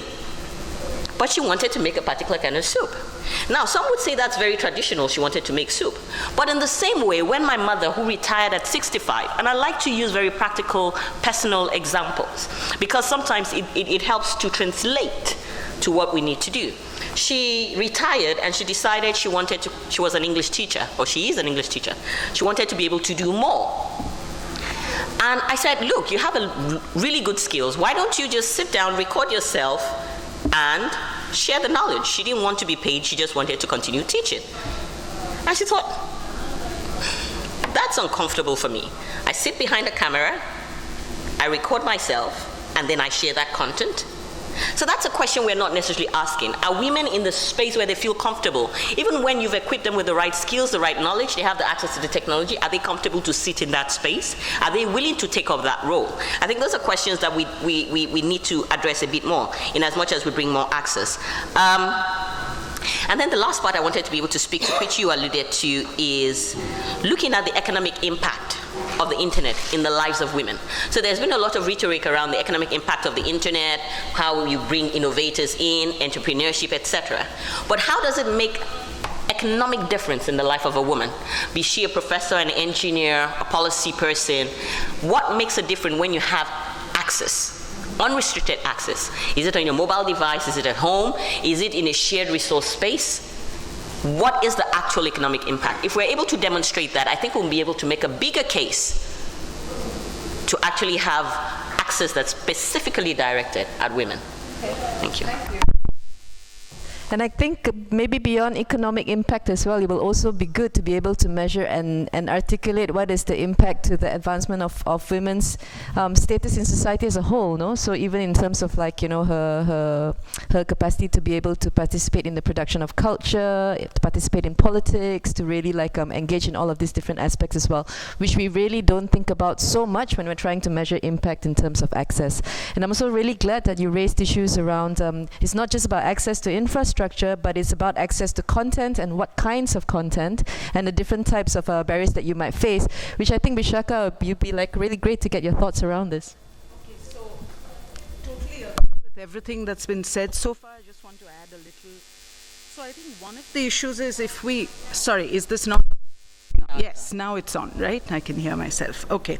But she wanted to make a particular kind of soup. Now, some would say that's very traditional, she wanted to make soup. But in the same way, when my mother, who retired at 65, and I like to use very practical, personal examples, because sometimes it helps to translate to what we need to do. She retired and she decided she was an English teacher, or she is an English teacher. She wanted to be able to do more. And I said, look, you have a really good skills. Why don't you just sit down, record yourself, and share the knowledge? She didn't want to be paid, she just wanted to continue teaching. And she thought, that's uncomfortable for me. I sit behind a camera, I record myself, and then I share that content. So that's a question we're not necessarily asking. Are women in the space where they feel comfortable? Even when you've equipped them with the right skills, the right knowledge, they have the access to the technology, are they comfortable to sit in that space? Are they willing to take up that role? I think those are questions that we need to address a bit more, in as much as we bring more access. And then the last part I wanted to be able to speak to, which you alluded to, is looking at the economic impact of the internet in the lives of women. So there's been a lot of rhetoric around the economic impact of the internet, how you bring innovators in, entrepreneurship, etc. But how does it make economic difference in the life of a woman? Be she a professor, an engineer, a policy person, what makes a difference when you have access? Unrestricted access. Is it on your mobile device? Is it at home? Is it in a shared resource space? What is the actual economic impact? If we're able to demonstrate that, I think we'll be able to make a bigger case to actually have access that's specifically directed at women. Okay. Thank you. Thank you. And I think maybe beyond economic impact as well, it will also be good to be able to measure and articulate what is the impact to the advancement of women's status in society as a whole, no? So even in terms of like, you know, her capacity to be able to participate in the production of culture, to participate in politics, to really like engage in all of these different aspects as well, which we really don't think about so much when we're trying to measure impact in terms of access. And I'm also really glad that you raised issues around, it's not just about access to infrastructure, but it's about access to content and what kinds of content and the different types of barriers that you might face, which I think, Vishaka, you'd be like really great to get your thoughts around this. Okay, so totally with everything that's been said so far, I just want to add a little. So I think one of the issues is if we, sorry, is this not? Yes, now it's on, right? I can hear myself. Okay.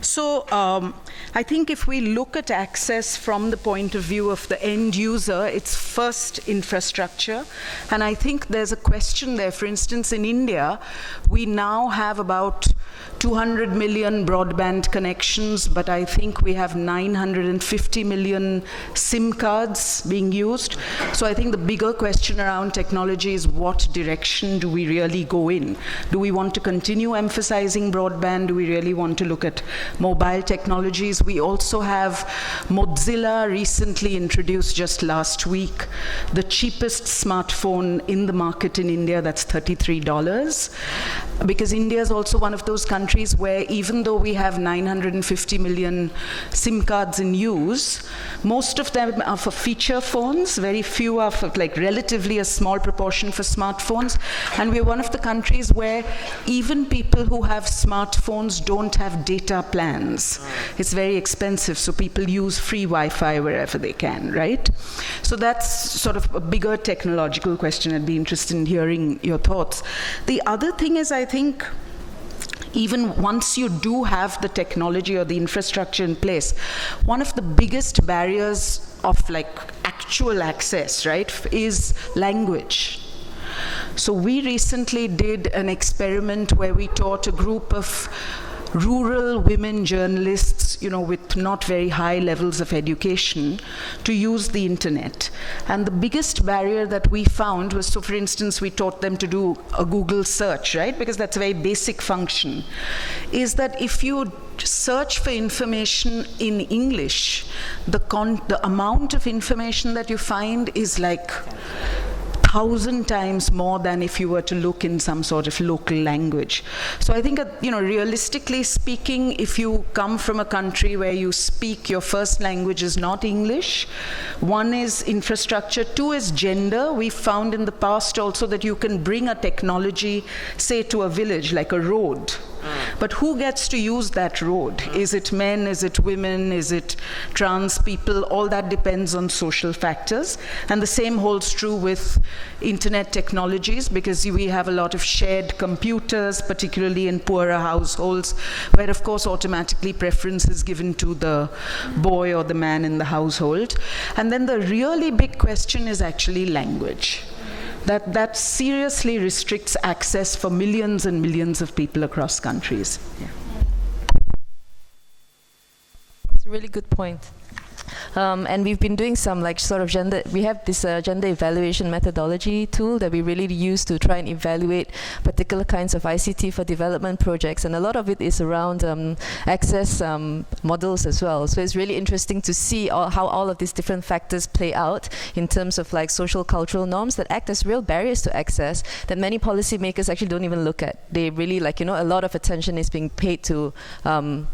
So I think if we look at access from the point of view of the end user, it's first infrastructure. And I think there's a question there. For instance, in India, we now have about 200 million broadband connections, but I think we have 950 million SIM cards being used. So I think the bigger question around technology is what direction do we really go in? Do we want to continue emphasizing broadband? Do we really want to look at mobile technologies? We also have Mozilla recently introduced just last week the cheapest smartphone in the market in India, that's $33. Because India is also one of those countries where even though we have 950 million SIM cards in use, most of them are for feature phones, very few are for like relatively a small proportion for smartphones. And we're one of the countries where even people who have smartphones don't have data plans. It's very expensive, so people use free Wi-Fi wherever they can, right? So that's sort of a bigger technological question. I'd be interested in hearing your thoughts. The other thing is, I think, even once you do have the technology or the infrastructure in place, one of the biggest barriers of like actual access, right, is language. So we recently did an experiment where we taught a group of rural women journalists, you know, with not very high levels of education, to use the internet. And the biggest barrier that we found was, so for instance, we taught them to do a Google search, right? Because that's a very basic function. Is that if you search for information in English, the amount of information that you find is like 1,000 times more than if you were to look in some sort of local language. So I think, you know, realistically speaking, if you come from a country where you speak, your first language is not English, one is infrastructure, two is gender. We found in the past also that you can bring a technology, say, to a village, like a road. But who gets to use that road? Is it men? Is it women? Is it trans people? All that depends on social factors. And the same holds true with internet technologies, because we have a lot of shared computers, particularly in poorer households, where of course automatically preference is given to the boy or the man in the household. And then the really big question is actually language. That seriously restricts access for millions and millions of people across countries. Yeah. It's a really good point. And we've been doing some like sort of we have this gender evaluation methodology tool that we really use to try and evaluate particular kinds of ICT for development projects, and a lot of it is around access models as well. So it's really interesting to see how all of these different factors play out in terms of like social cultural norms that act as real barriers to access that many policymakers actually don't even look at. They really, like, you know, a lot of attention is being paid to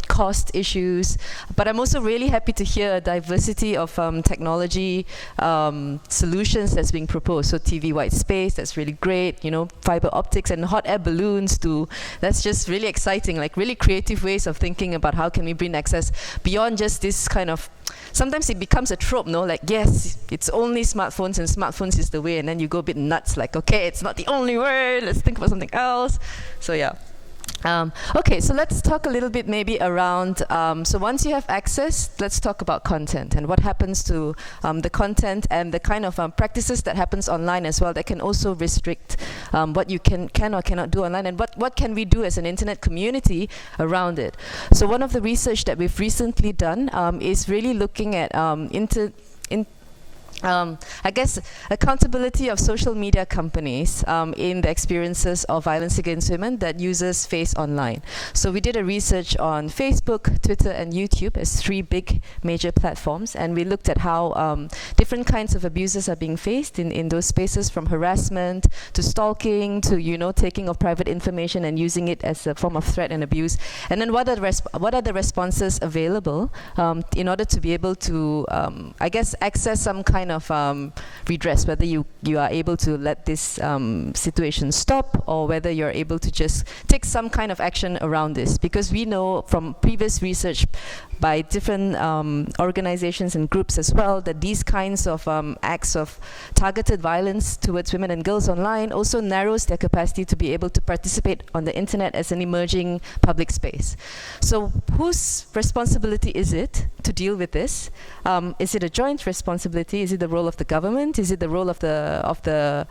cost issues, but I'm also really happy to hear a diversity of technology solutions that's being proposed. So TV white space, that's really great, you know, fiber optics and hot air balloons too. That's just really exciting, like really creative ways of thinking about how can we bring access beyond just this kind of, sometimes it becomes a trope, no? Like, yes, it's only smartphones and smartphones is the way, and then you go a bit nuts, like, okay, it's not the only way, let's think about something else. So yeah. Okay, so let's talk a little bit maybe around, so once you have access, let's talk about content and what happens to the content and the kind of practices that happens online as well that can also restrict what you can or cannot do online, and what can we do as an internet community around it. So one of the research that we've recently done is really looking at I guess accountability of social media companies in the experiences of violence against women that users face online. So we did a research on Facebook, Twitter, and YouTube as three big major platforms, and we looked at how different kinds of abuses are being faced in those spaces, from harassment to stalking to, you know, taking of private information and using it as a form of threat and abuse. And then what are the responses available in order to be able to, I guess, access some kind of redress, whether you are able to let this situation stop, or whether you're able to just take some kind of action around this. Because we know from previous research, by different organizations and groups as well, that these kinds of acts of targeted violence towards women and girls online also narrows their capacity to be able to participate on the internet as an emerging public space. So whose responsibility is it to deal with this? Is it a joint responsibility? Is it the role of the government? Is it the role of the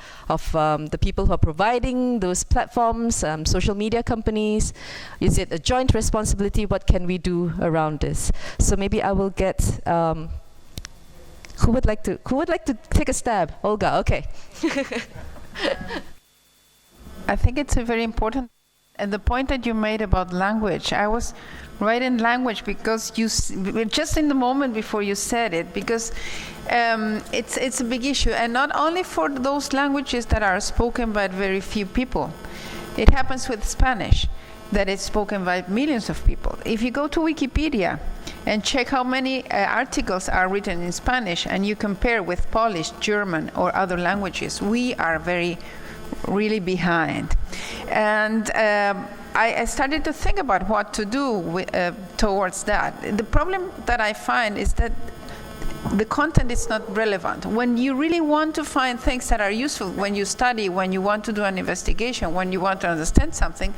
people who are providing those platforms, social media companies? Is it a joint responsibility? What can we do around this? So maybe I will get who would like to take a stab? Olga, okay. I think it's a very important, and the point that you made about language, I was right in language because just in the moment before you said it, because it's a big issue, and not only for those languages that are spoken by very few people. It happens with Spanish, that it's spoken by millions of people. If you go to Wikipedia and check how many articles are written in Spanish, and you compare with Polish, German, or other languages, we are really behind. And I started to think about what to do towards that. The problem that I find is that the content is not relevant. When you really want to find things that are useful, when you study, when you want to do an investigation, when you want to understand something,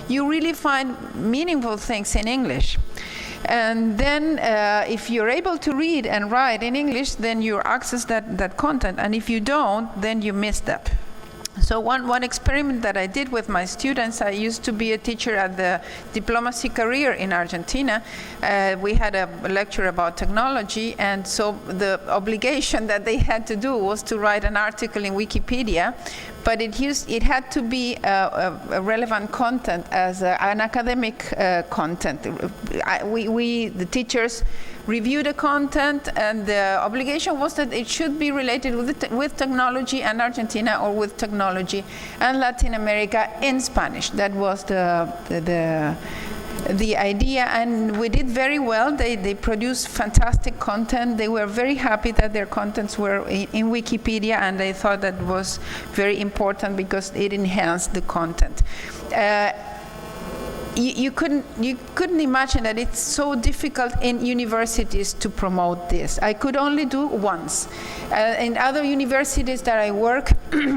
you really find meaningful things in English. And then if you're able to read and write in English, then you access that content. And if you don't, then you miss that. So one experiment that I did with my students, I used to be a teacher at the diplomacy career in Argentina. We had a lecture about technology, and so the obligation that they had to do was to write an article in Wikipedia, but it had to be a relevant content as an academic content. The teachers review the content, and the obligation was that it should be related with technology and Argentina, or with technology and Latin America in Spanish. That was the idea, and we did very well. They produced fantastic content. They were very happy that their contents were in Wikipedia, and they thought that was very important because it enhanced the content. You couldn't imagine that it's so difficult in universities to promote this. I could only do once. In other universities that I work,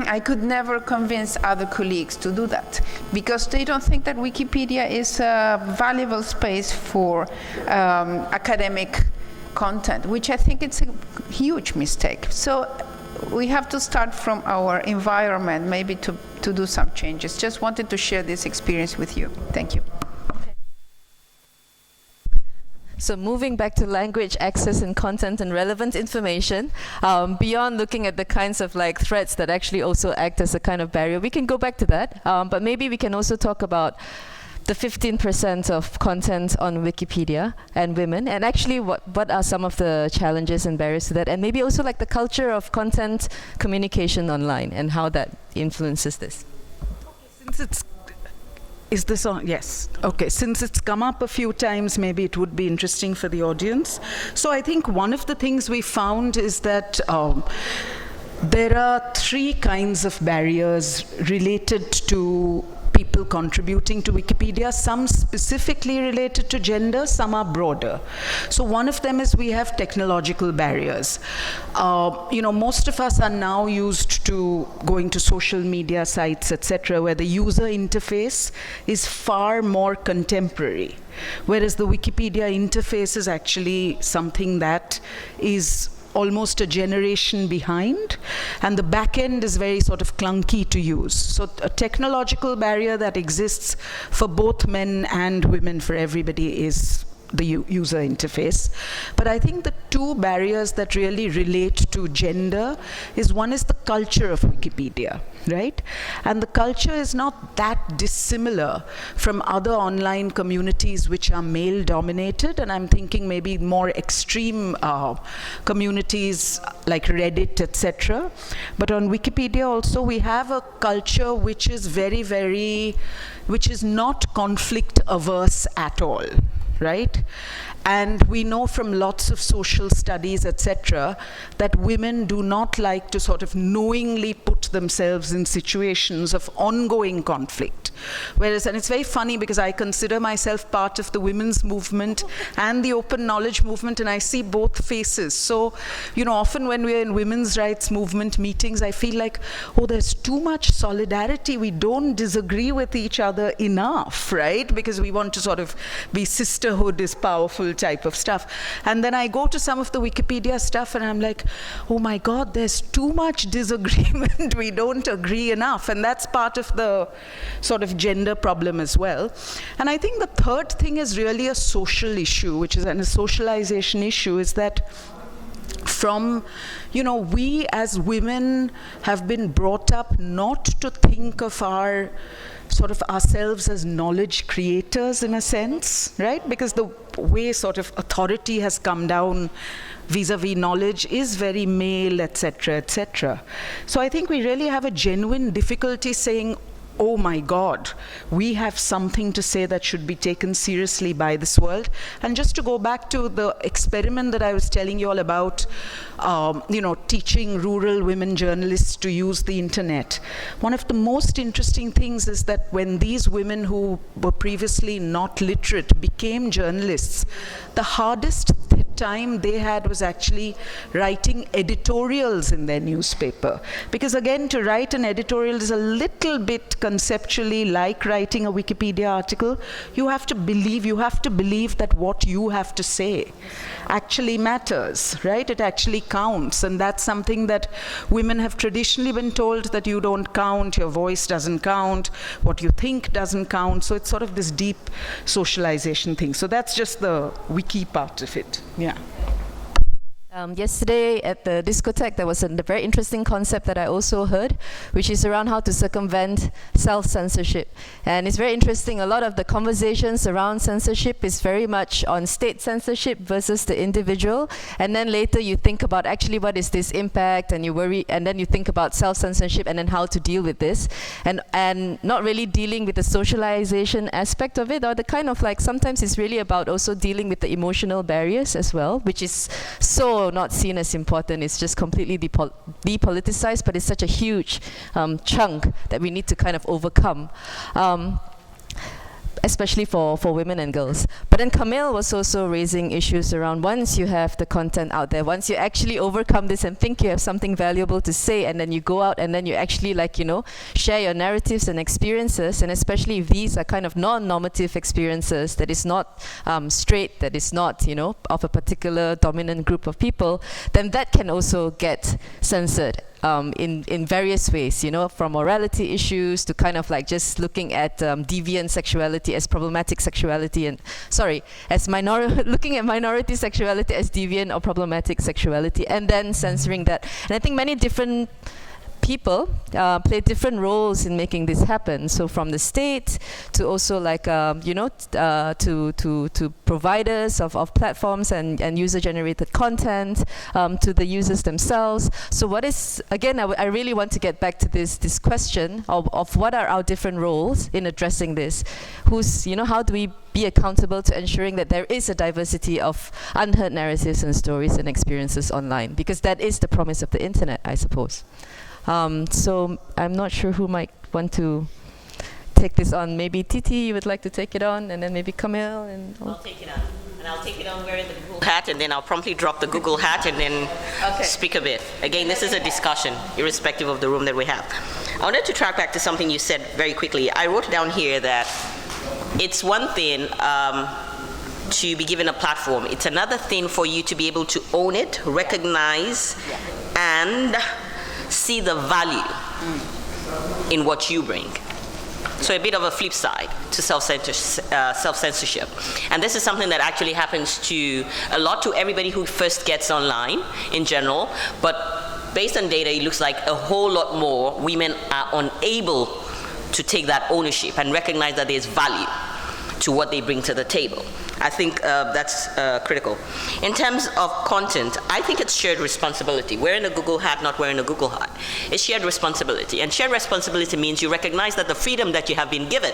I could never convince other colleagues to do that, because they don't think that Wikipedia is a valuable space for academic content, which I think it's a huge mistake. So we have to start from our environment, maybe to do some changes. Just wanted to share this experience with you. Thank you. So moving back to language access and content and relevant information, beyond looking at the kinds of like threats that actually also act as a kind of barrier, we can go back to that, but maybe we can also talk about the 15% of content on Wikipedia and women, and actually what are some of the challenges and barriers to that, and maybe also like the culture of content communication online and how that influences this. Is this on? Yes. Okay. Since it's come up a few times, maybe it would be interesting for the audience. So I think one of the things we found is that there are three kinds of barriers related to people contributing to Wikipedia, some specifically related to gender, some are broader. So one of them is we have technological barriers. Most of us are now used to going to social media sites, etc., where the user interface is far more contemporary, whereas the Wikipedia interface is actually something that is almost a generation behind, and the back end is very sort of clunky to use. So a technological barrier that exists for both men and women, for everybody, is the user interface. But I think the two barriers that really relate to gender is, one is the culture of Wikipedia, right? And the culture is not that dissimilar from other online communities which are male dominated, and I'm thinking maybe more extreme communities like Reddit, etc. But on Wikipedia also we have a culture which is which is not conflict averse at all, right? And we know from lots of social studies, etc., that women do not like to sort of knowingly put themselves in situations of ongoing conflict. Whereas, and it's very funny because I consider myself part of the women's movement and the open knowledge movement, and I see both faces. So, you know, often when we're in women's rights movement meetings, I feel like, oh, there's too much solidarity. We don't disagree with each other enough, right? Because we want to sort of be sisterhood is powerful type of stuff. And then I go to some of the Wikipedia stuff and I'm like, oh my God, there's too much disagreement. We don't agree enough. And that's part of the sort of gender problem as well. And I think the third thing is really a social issue, which is a socialization issue, is that from, you know, we as women have been brought up not to think of our sort of ourselves as knowledge creators in a sense, right? Because the way sort of authority has come down vis-a-vis knowledge is very male, etc., etc. So I think we really have a genuine difficulty saying, oh my God, we have something to say that should be taken seriously by this world. And just to go back to the experiment that I was telling you all about, you know, teaching rural women journalists to use the internet. One of the most interesting things is that when these women who were previously not literate became journalists, the hardest time they had was actually writing editorials in their newspaper. Because again, to write an editorial is a little bit conceptually like writing a Wikipedia article. You have to believe that what you have to say actually matters, right? It actually counts. And that's something that women have traditionally been told, that you don't count, your voice doesn't count, what you think doesn't count. So it's sort of this deep socialization thing. So that's just the wiki part of it. Yeah. Yesterday at the discotheque, there was a very interesting concept that I also heard, which is around how to circumvent self-censorship. And it's very interesting. A lot of the conversations around censorship is very much on state censorship versus the individual. And then later you think about actually what is this impact, and you worry, and then you think about self-censorship and then how to deal with this. And not really dealing with the socialization aspect of it, or the kind of like, sometimes it's really about also dealing with the emotional barriers as well, which is so not seen as important. It's just completely depoliticized, but it's such a huge chunk that we need to kind of overcome, especially for women and girls. But then Camille was also raising issues around, once you have the content out there, once you actually overcome this and think you have something valuable to say, and then you go out and then you actually, like, you know, share your narratives and experiences, and especially if these are kind of non-normative experiences, that is not straight, that is not, you know, of a particular dominant group of people, then that can also get censored. In various ways, you know, from morality issues to kind of like just looking at deviant sexuality as problematic sexuality, and as looking at minority sexuality as deviant or problematic sexuality, and then censoring that. And I think many different people play different roles in making this happen. So from the state to also like you know, to providers of platforms and user-generated content, to the users themselves. So what is, again, I really want to get back to this question of what are our different roles in addressing this. Who's, you know, how do we be accountable to ensuring that there is a diversity of unheard narratives and stories and experiences online? Because that is the promise of the internet, I suppose. So I'm not sure who might want to take this on. Maybe Titi, you would like to take it on, and then maybe Camille. And I'll take it on. And I'll take it on wearing the Google hat, and then I'll promptly drop the Google hat and then speak a bit. Again, this is a discussion, irrespective of the room that we have. I wanted to track back to something you said very quickly. I wrote down here that it's one thing to be given a platform. It's another thing for you to be able to own it, recognize, and see the value in what you bring. So a bit of a flip side to self-censorship. And this is something that actually happens to everybody who first gets online in general, but based on data, it looks like a whole lot more women are unable to take that ownership and recognize that there's value to what they bring to the table. I think that's critical. In terms of content, I think it's shared responsibility. Wearing a Google hat, not wearing a Google hat. It's shared responsibility. And shared responsibility means you recognize that the freedom that you have been given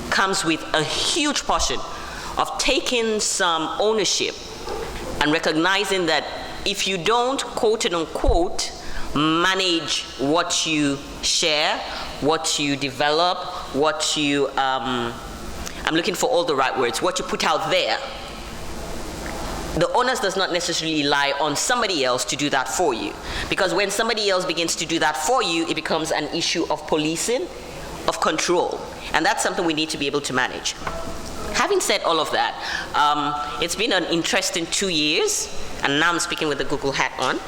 comes with a huge portion of taking some ownership and recognizing that if you don't, quote unquote, manage what you share, what you develop, what you, I'm looking for all the right words, what you put out there, the onus does not necessarily lie on somebody else to do that for you. Because when somebody else begins to do that for you, it becomes an issue of policing, of control. And that's something we need to be able to manage. Having said all of that, it's been an interesting 2 years, and now I'm speaking with the Google hat on.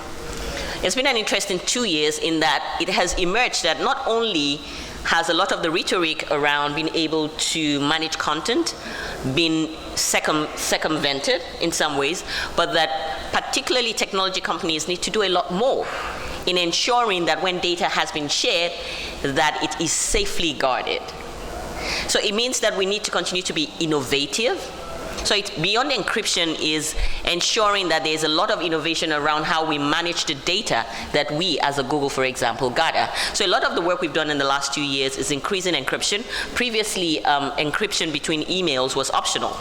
It's been an interesting 2 years in that it has emerged that not only has a lot of the rhetoric around being able to manage content been circumvented in some ways, but that particularly technology companies need to do a lot more in ensuring that when data has been shared, that it is safely guarded. So it means that we need to continue to be innovative. So it's beyond encryption is ensuring that there's a lot of innovation around how we manage the data that we, as a Google, for example, gather. So a lot of the work we've done in the last 2 years is increasing encryption. Previously, encryption between emails was optional.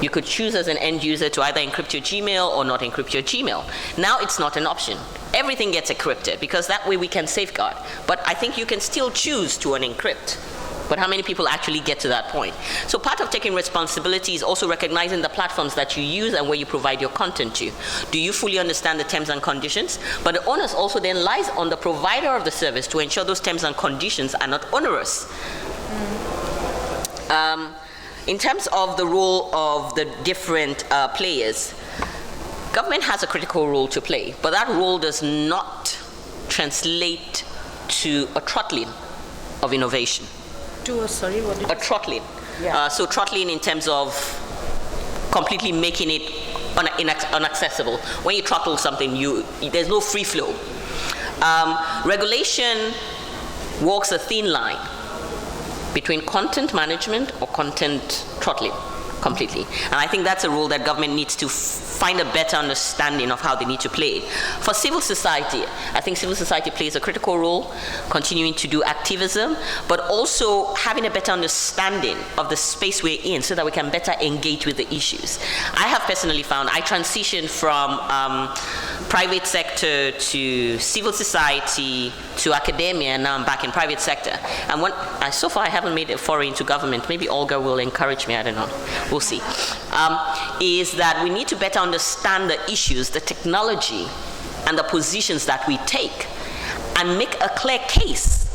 You could choose as an end user to either encrypt your Gmail or not encrypt your Gmail. Now it's not an option. Everything gets encrypted because that way we can safeguard. But I think you can still choose to unencrypt. But how many people actually get to that point? So part of taking responsibility is also recognizing the platforms that you use and where you provide your content to. Do you fully understand the terms and conditions? But the onus also then lies on the provider of the service to ensure those terms and conditions are not onerous. In terms of the role of the different players, government has a critical role to play, but that role does not translate to a throttling of innovation. Sorry, what did a throttling. Yeah. So throttling in terms of completely making it inaccessible. When you throttle something, there's no free flow. Regulation walks a thin line between content management or content throttling completely. And I think that's a role that government needs to find a better understanding of how they need to play it. For civil society, I think civil society plays a critical role, continuing to do activism, but also having a better understanding of the space we're in so that we can better engage with the issues. I have personally found, I transitioned from private sector to civil society to academia, and now I'm back in private sector. And so far I haven't made a foray into government. Maybe Olga will encourage me, I don't know. We'll see. Is that we need to better understand the issues, the technology, and the positions that we take, and make a clear case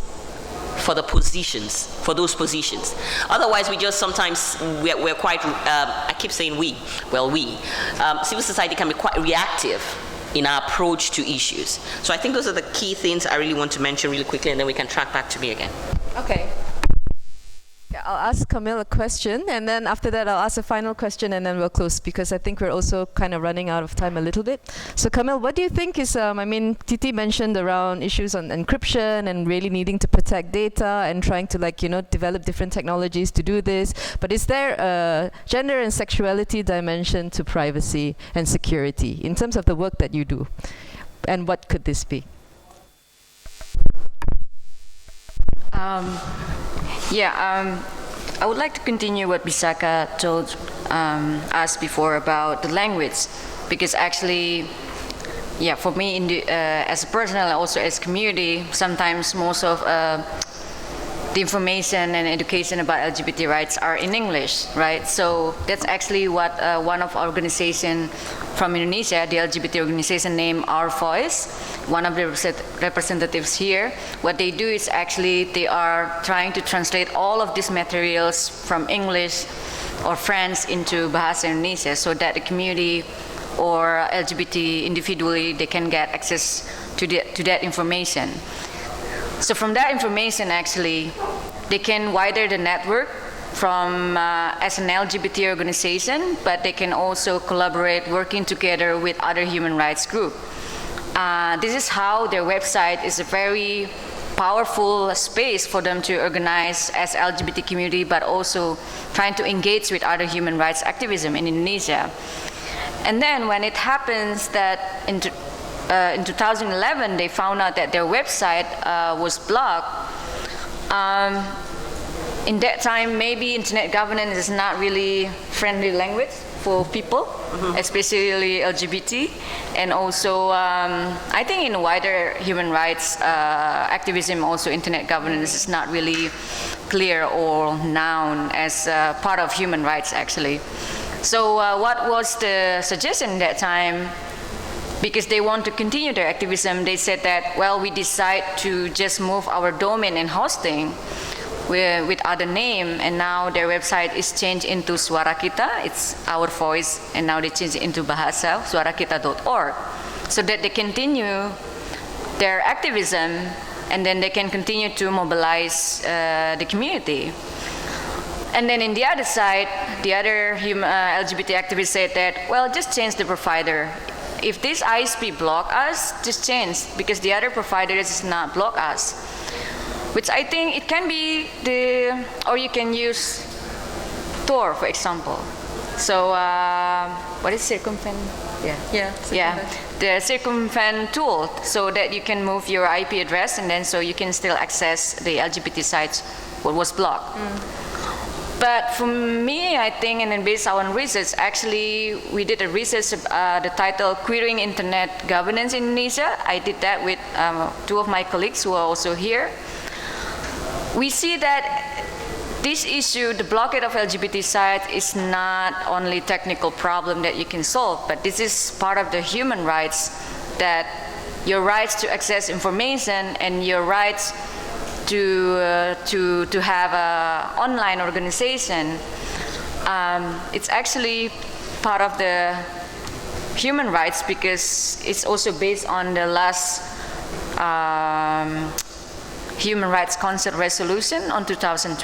for the positions, for those positions. Otherwise, we just sometimes, we're quite, I keep saying civil society can be quite reactive in our approach to issues. So I think those are the key things I really want to mention really quickly, and then we can track back to me again. Okay. Yeah, I'll ask Camille a question, and then after that I'll ask a final question, and then we'll close, because I think we're also kind of running out of time a little bit. So Camille, what do you think is, Titi mentioned around issues on encryption and really needing to protect data and trying to develop different technologies to do this, but is there a gender and sexuality dimension to privacy and security in terms of the work that you do? And what could this be? I would like to continue what Bisaka told us before about the language, because actually, for me, as a personal and also as community, sometimes most of the information and education about LGBT rights are in English, right? So that's actually what one of our organizations from Indonesia, the LGBT organization named Our Voice, one of the representatives here, what they do is actually they are trying to translate all of these materials from English or French into Bahasa Indonesia so that the community or LGBT individually, they can get access to that information. So from that information, actually, they can widen the network from as an LGBT organization, but they can also collaborate, working together with other human rights groups. This is how their website is a very powerful space for them to organize as LGBT community, but also trying to engage with other human rights activism in Indonesia. And then when it happens that in 2011 they found out that their website was blocked, in that time, maybe internet governance is not really friendly language for people, especially LGBT, and also I think in wider human rights activism, also internet governance is not really clear or known as part of human rights actually. So what was the suggestion at that time? Because they want to continue their activism, they said that, well, we decide to just move our domain and hosting with other name, and now their website is changed into Suara Kita, it's our voice, and now they change it into Bahasa, suarakita.org, so that they continue their activism, and then they can continue to mobilize the community. And then in the other side, the other LGBT activists said that, well, just change the provider. If this ISP block us, just change, because the other provider does not block us. Which I think it can be or you can use Tor, for example. So what is circumvent? Yeah, the circumvent tool, so that you can move your IP address, and then so you can still access the LGBT sites what was blocked. But for me, I think, and then based on research, actually, we did a research, the title Queering Internet Governance in Indonesia. I did that with 2 of my colleagues who are also here. We see that this issue, the blockade of LGBT sites, is not only technical problem that you can solve, but this is part of the human rights, that your rights to access information and your rights to have an online organization. It's actually part of the human rights, because it's also based on the last Human Rights Council resolution on 2012.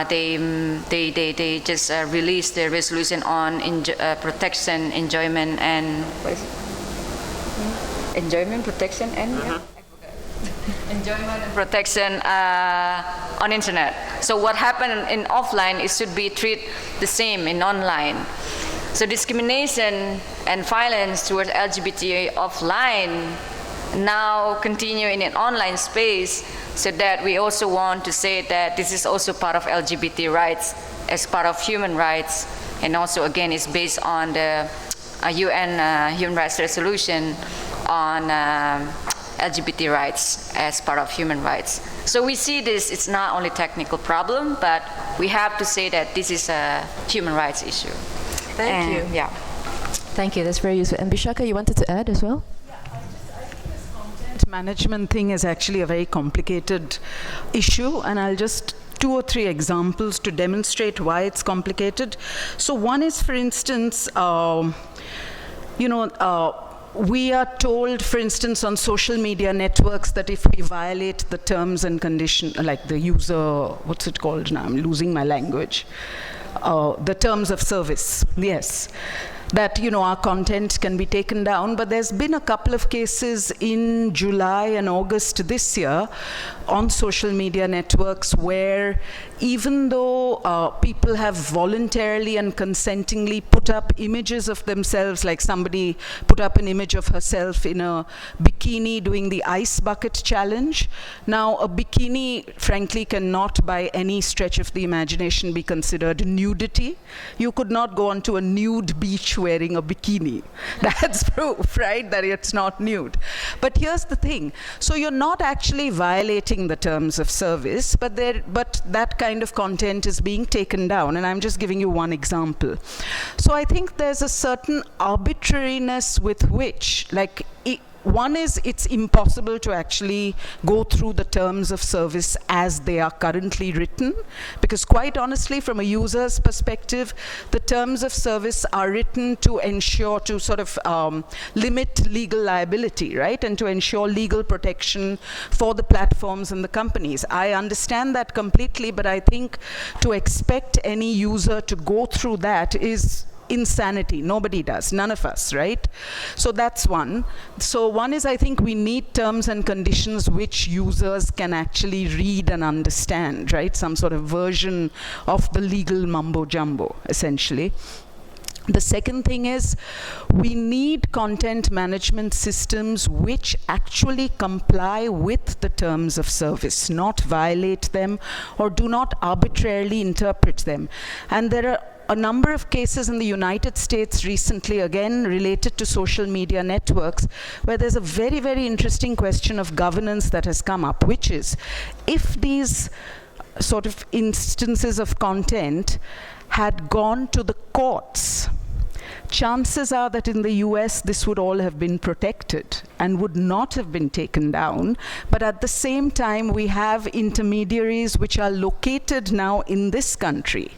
They just released the resolution on protection, enjoyment, and what is it? Enjoyment, protection, and enjoyment and protection on internet. So what happened in offline, it should be treated the same in online. So discrimination and violence towards LGBT offline now continue in an online space, so that we also want to say that this is also part of LGBT rights as part of human rights, and also again is based on the UN Human Rights Resolution on LGBT rights as part of human rights. So we see this, it's not only technical problem, but we have to say that this is a human rights issue. Thank you. Yeah. Thank you, that's very useful. And Bishaka, you wanted to add as well? Management thing is actually a very complicated issue, and I'll just 2 or 3 examples to demonstrate why it's complicated. So one is, for instance, we are told, for instance, on social media networks, that if we violate the terms and conditions, like the user, what's it called now? I'm losing my language. The terms of service, yes, that our content can be taken down. But there's been a couple of cases in July and August this year on social media networks where, even though people have voluntarily and consentingly put up images of themselves, like somebody put up an image of herself in a bikini doing the ice bucket challenge. Now, a bikini, frankly, cannot by any stretch of the imagination be considered nudity. You could not go onto a nude beach wearing a bikini. That's proof, right, that it's not nude. But here's the thing. So you're not actually violating the terms of service, but that kind of content is being taken down. And I'm just giving you one example. So I think there's a certain arbitrariness with which, like, one is, it's impossible to actually go through the terms of service as they are currently written, because quite honestly, from a user's perspective, the terms of service are written to ensure, to sort of limit legal liability, right, and to ensure legal protection for the platforms and the companies. I understand that completely, but I think to expect any user to go through that is insanity. Nobody does, none of us, right? So that's one. So one is, I think we need terms and conditions which users can actually read and understand, right? Some sort of version of the legal mumbo jumbo, essentially. The second thing is we need content management systems which actually comply with the terms of service, not violate them or do not arbitrarily interpret them. And there are a number of cases in the United States recently, again related to social media networks, where there's a very, very interesting question of governance that has come up, which is if these sort of instances of content had gone to the courts, chances are that in the US this would all have been protected and would not have been taken down. But at the same time, we have intermediaries which are located now in this country,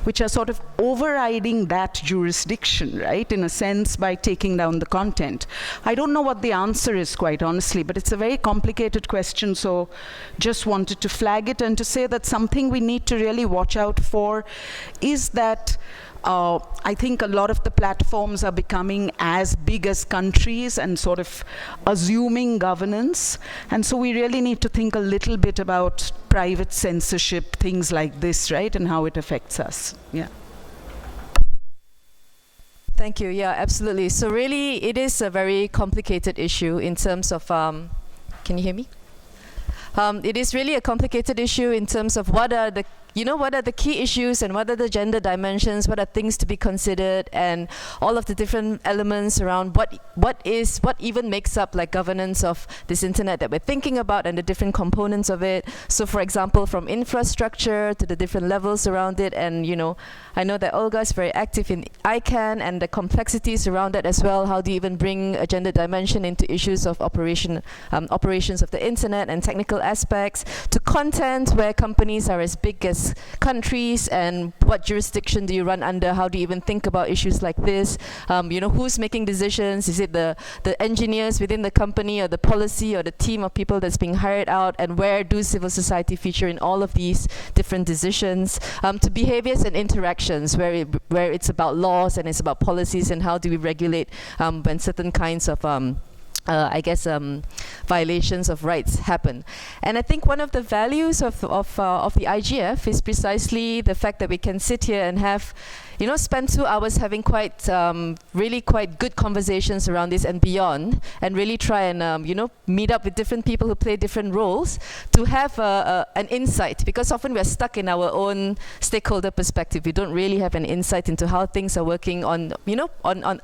which are sort of overriding that jurisdiction, right, in a sense, by taking down the content. I don't know what the answer is, quite honestly, but it's a very complicated question, so just wanted to flag it and to say that something we need to really watch out for is that I think a lot of the platforms are becoming as big as countries and sort of assuming governance. And so we really need to think a little bit about private censorship, things like this, right, and how it affects us. Yeah. Thank you. Yeah, absolutely. So really, it is a very complicated issue in terms of, can you hear me? It is really a complicated issue in terms of what are the key issues and what are the gender dimensions, what are things to be considered, and all of the different elements around what even makes up like governance of this internet that we're thinking about and the different components of it. So for example, from infrastructure to the different levels around it, and I know that Olga is very active in ICANN and the complexities around that as well. How do you even bring a gender dimension into issues of operations of the internet and technical aspects, to content where companies are as big as countries, and what jurisdiction do you run under? How do you even think about issues like this? Who's making decisions? Is it the engineers within the company, or the policy, or the team of people that's being hired out? And where do civil society feature in all of these different decisions? To behaviors and interactions, where it's about laws and it's about policies, and how do we regulate when certain kinds of violations of rights happen. And I think one of the values of the IGF is precisely the fact that we can sit here and have, spend 2 hours having really quite good conversations around this and beyond, and really try and, meet up with different people who play different roles to have an insight, because often we're stuck in our own stakeholder perspective. We don't really have an insight into how things are working on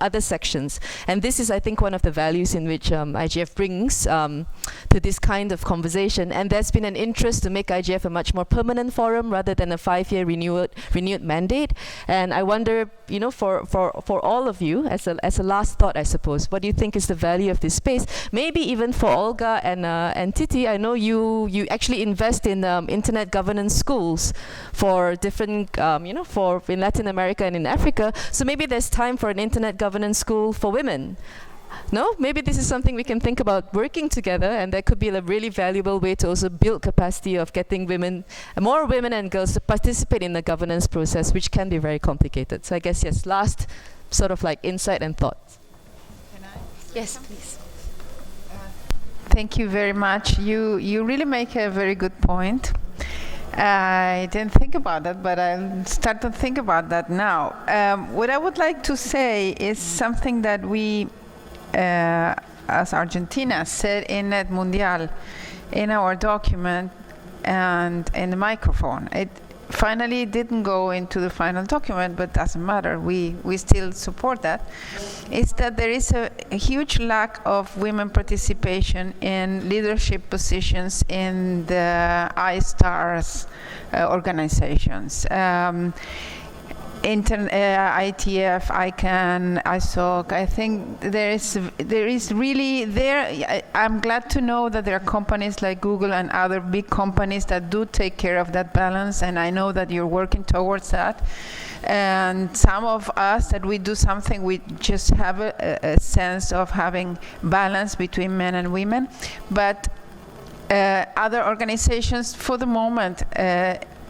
other sections. And this is, I think, one of the values in which IGF brings to this kind of conversation. And there's been an interest to make IGF a much more permanent forum rather than a 5-year renewed mandate. And I wonder, for all of you, as a last thought, I suppose, what do you think is the value of this space? Maybe even for Olga and Titi, I know you actually invest in internet governance schools for different, for in Latin America and in Africa. So maybe there's time for an internet governance school for women. No? Maybe this is something we can think about working together, and that could be a really valuable way to also build capacity of getting more women and girls to participate in the governance process, which can be very complicated. So I guess, yes, last sort of like insight and thoughts. Can I? Yes, please. Thank you very much. You really make a very good point. I didn't think about that, but I'll start to think about that now. What I would like to say is something that we, as Argentina, said in Net Mundial, in our document and in the microphone. It finally didn't go into the final document, but doesn't matter. We still support that. Is that there is a huge lack of women participation in leadership positions in the ISTARS organizations. ITF, ICANN, ISOC. I think there is really there. I'm glad to know that there are companies like Google and other big companies that do take care of that balance, and I know that you're working towards that. And some of us that we do something, we just have a sense of having balance between men and women. But other organizations, for the moment,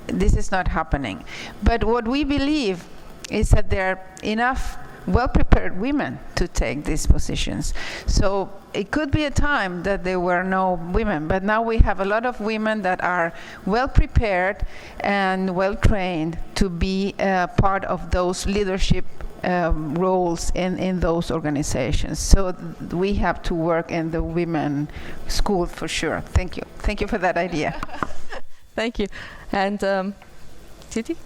this is not happening. But what we believe is that there are enough well-prepared women to take these positions. So it could be a time that there were no women, but now we have a lot of women that are well-prepared and well-trained to be part of those leadership roles in those organizations. So we have to work in the women school for sure. Thank you. Thank you for that idea. Thank you. And Titi?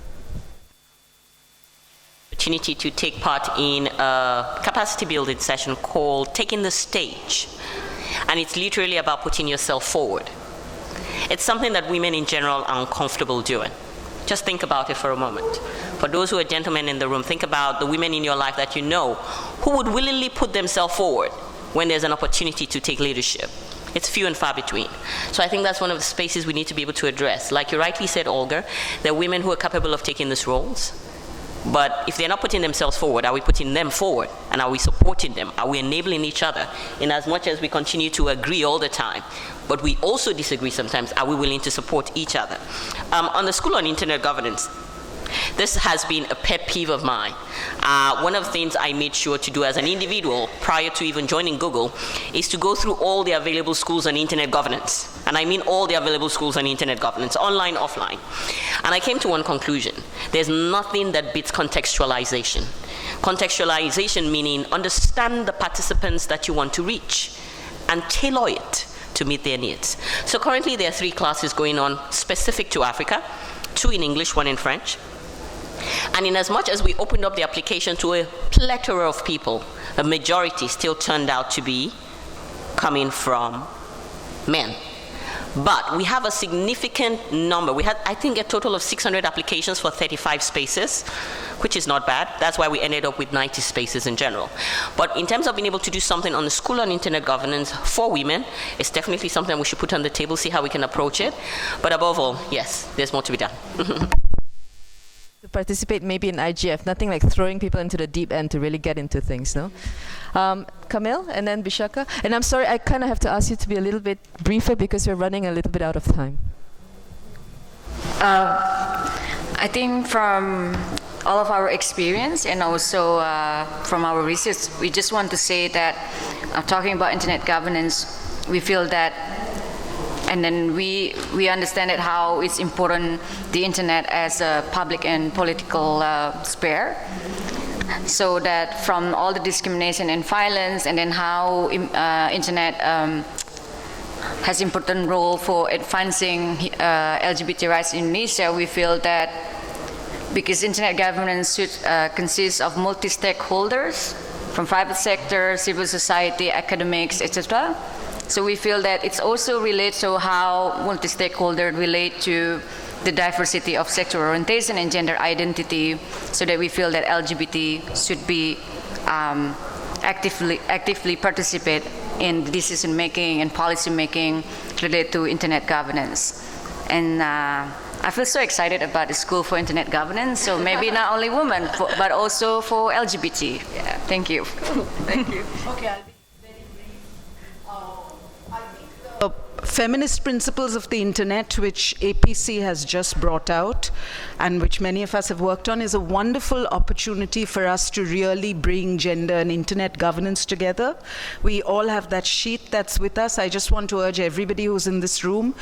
Opportunity to take part in a capacity building session called Taking the Stage. And it's literally about putting yourself forward. It's something that women in general are uncomfortable doing. Just think about it for a moment. For those who are gentlemen in the room, think about the women in your life that you know who would willingly put themselves forward when there's an opportunity to take leadership. It's few and far between. So I think that's one of the spaces we need to be able to address. Like you rightly said, Olga, there are women who are capable of taking these roles. But if they're not putting themselves forward, are we putting them forward? And are we supporting them? Are we enabling each other? In as much as we continue to agree all the time, but we also disagree sometimes, are we willing to support each other? On the School on Internet Governance, this has been a pet peeve of mine. One of the things I made sure to do as an individual prior to even joining Google is to go through all the available schools on internet governance. And I mean all the available schools on internet governance, online, offline. And I came to one conclusion. There's nothing that beats contextualization. Contextualization meaning understand the participants that you want to reach and tailor it to meet their needs. So currently there are 3 classes going on specific to Africa, 2 in English, 1 in French. And in as much as we opened up the application to a plethora of people, a majority still turned out to be coming from men. But we have a significant number. We had, I think, a total of 600 applications for 35 spaces, which is not bad. That's why we ended up with 90 spaces in general. But in terms of being able to do something on the School on Internet Governance for women, it's definitely something we should put on the table, see how we can approach it. But above all, yes, there's more to be done. To participate maybe in IGF, nothing like throwing people into the deep end to really get into things, no? Camille and then Bishaka. And I'm sorry, I kind of have to ask you to be a little bit briefer because we're running a little bit out of time. I think from all of our experience and also from our research, we just want to say that talking about internet governance, we feel that, and then we understand that how it's important, the internet as a public and political sphere. So that from all the discrimination and violence, and then how internet has important role for advancing LGBT rights in Indonesia, we feel that because internet governance should consist of multi-stakeholders from private sector, civil society, academics, etc. So we feel that it's also related to how multi-stakeholder relate to the diversity of sexual orientation and gender identity, so that we feel that LGBT should be actively participate in decision making and policy making related to internet governance. And I feel so excited about the School for Internet Governance, so maybe not only women, but also for LGBT. Yeah, thank you. Cool. Thank you. Okay, I'll be very brief. I think the feminist principles of the internet, which APC has just brought out, and which many of us have worked on, is a wonderful opportunity for us to really bring gender and internet governance together. We all have that sheet that's with us. I just want to urge everybody who's in this room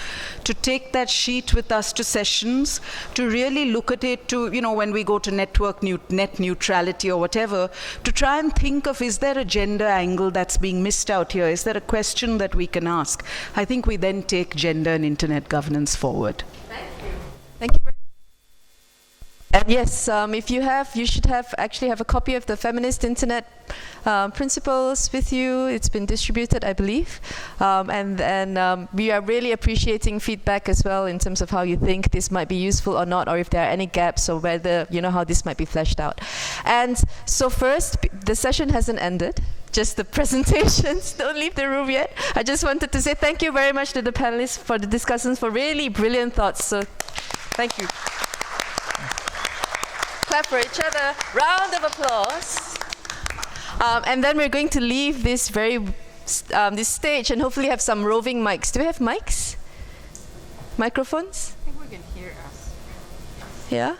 to take that sheet with us to sessions, to really look at it, to, you know, when we go to net neutrality or whatever, to try and think of, is there a gender angle that's being missed out here? Is there a question that we can ask? I think we then take gender and internet governance forward. Thank you. Thank you very much. And yes, if you should actually have a copy of the Feminist Internet Principles with you. It's been distributed, I believe. And we are really appreciating feedback as well in terms of how you think this might be useful or not, or if there are any gaps, or whether, you know, how this might be fleshed out. And so first, the session hasn't ended. Just the presentations. Don't leave the room yet. I just wanted to say thank you very much to the panelists for the discussions, for really brilliant thoughts. So thank you. Clap for each other. Round of applause. And then we're going to leave this this stage and hopefully have some roving mics. Do we have mics? Microphones? I think we can hear us. Yeah?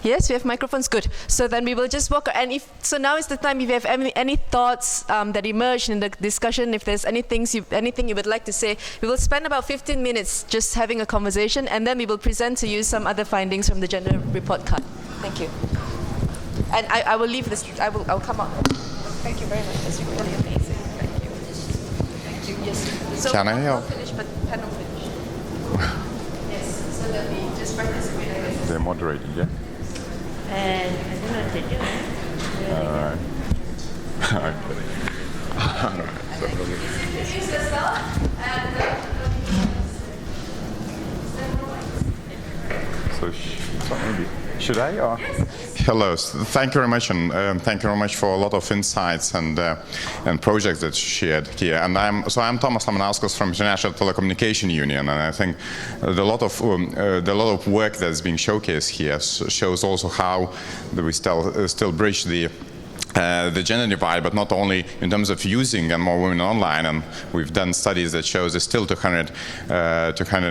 Yes, we have microphones. Good. So then we will just walk. And so now is the time. If you have any thoughts that emerged in the discussion, if there's anything you would like to say, we will spend about 15 minutes just having a conversation, and then we will present to you some other findings from the gender report card. Thank you. And I will leave this. I'll come out. Thank you very much. That's really amazing. Thank you. Thank you. Yes. So Can I help? not finished, but panel finished. Yes. So that we just participate. I guess. They're moderated, yeah? And I don't know if they do it. All right. All right. Introduce yourself and. So maybe should I? Or? Hello. Thank you very much, and thank you very much for a lot of insights and projects that you shared here. And I'm Thomas Lamanauskas from International Telecommunication Union, and I think the lot of work that's being showcased here shows also how we still bridge the gender divide, but not only in terms of using and more women online, and we've done studies that shows there's still 200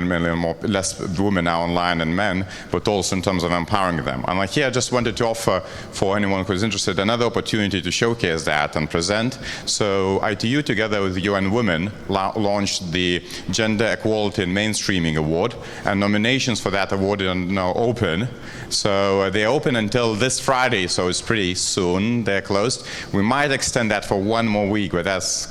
million less women now online than men, but also in terms of empowering them. And here I just wanted to offer, for anyone who's interested, another opportunity to showcase that and present. So ITU, together with UN Women, launched the Gender Equality and Mainstreaming Award, and nominations for that award are now open. So they're open until this Friday, so it's pretty soon. They're closed. We might extend that for one more week, but that's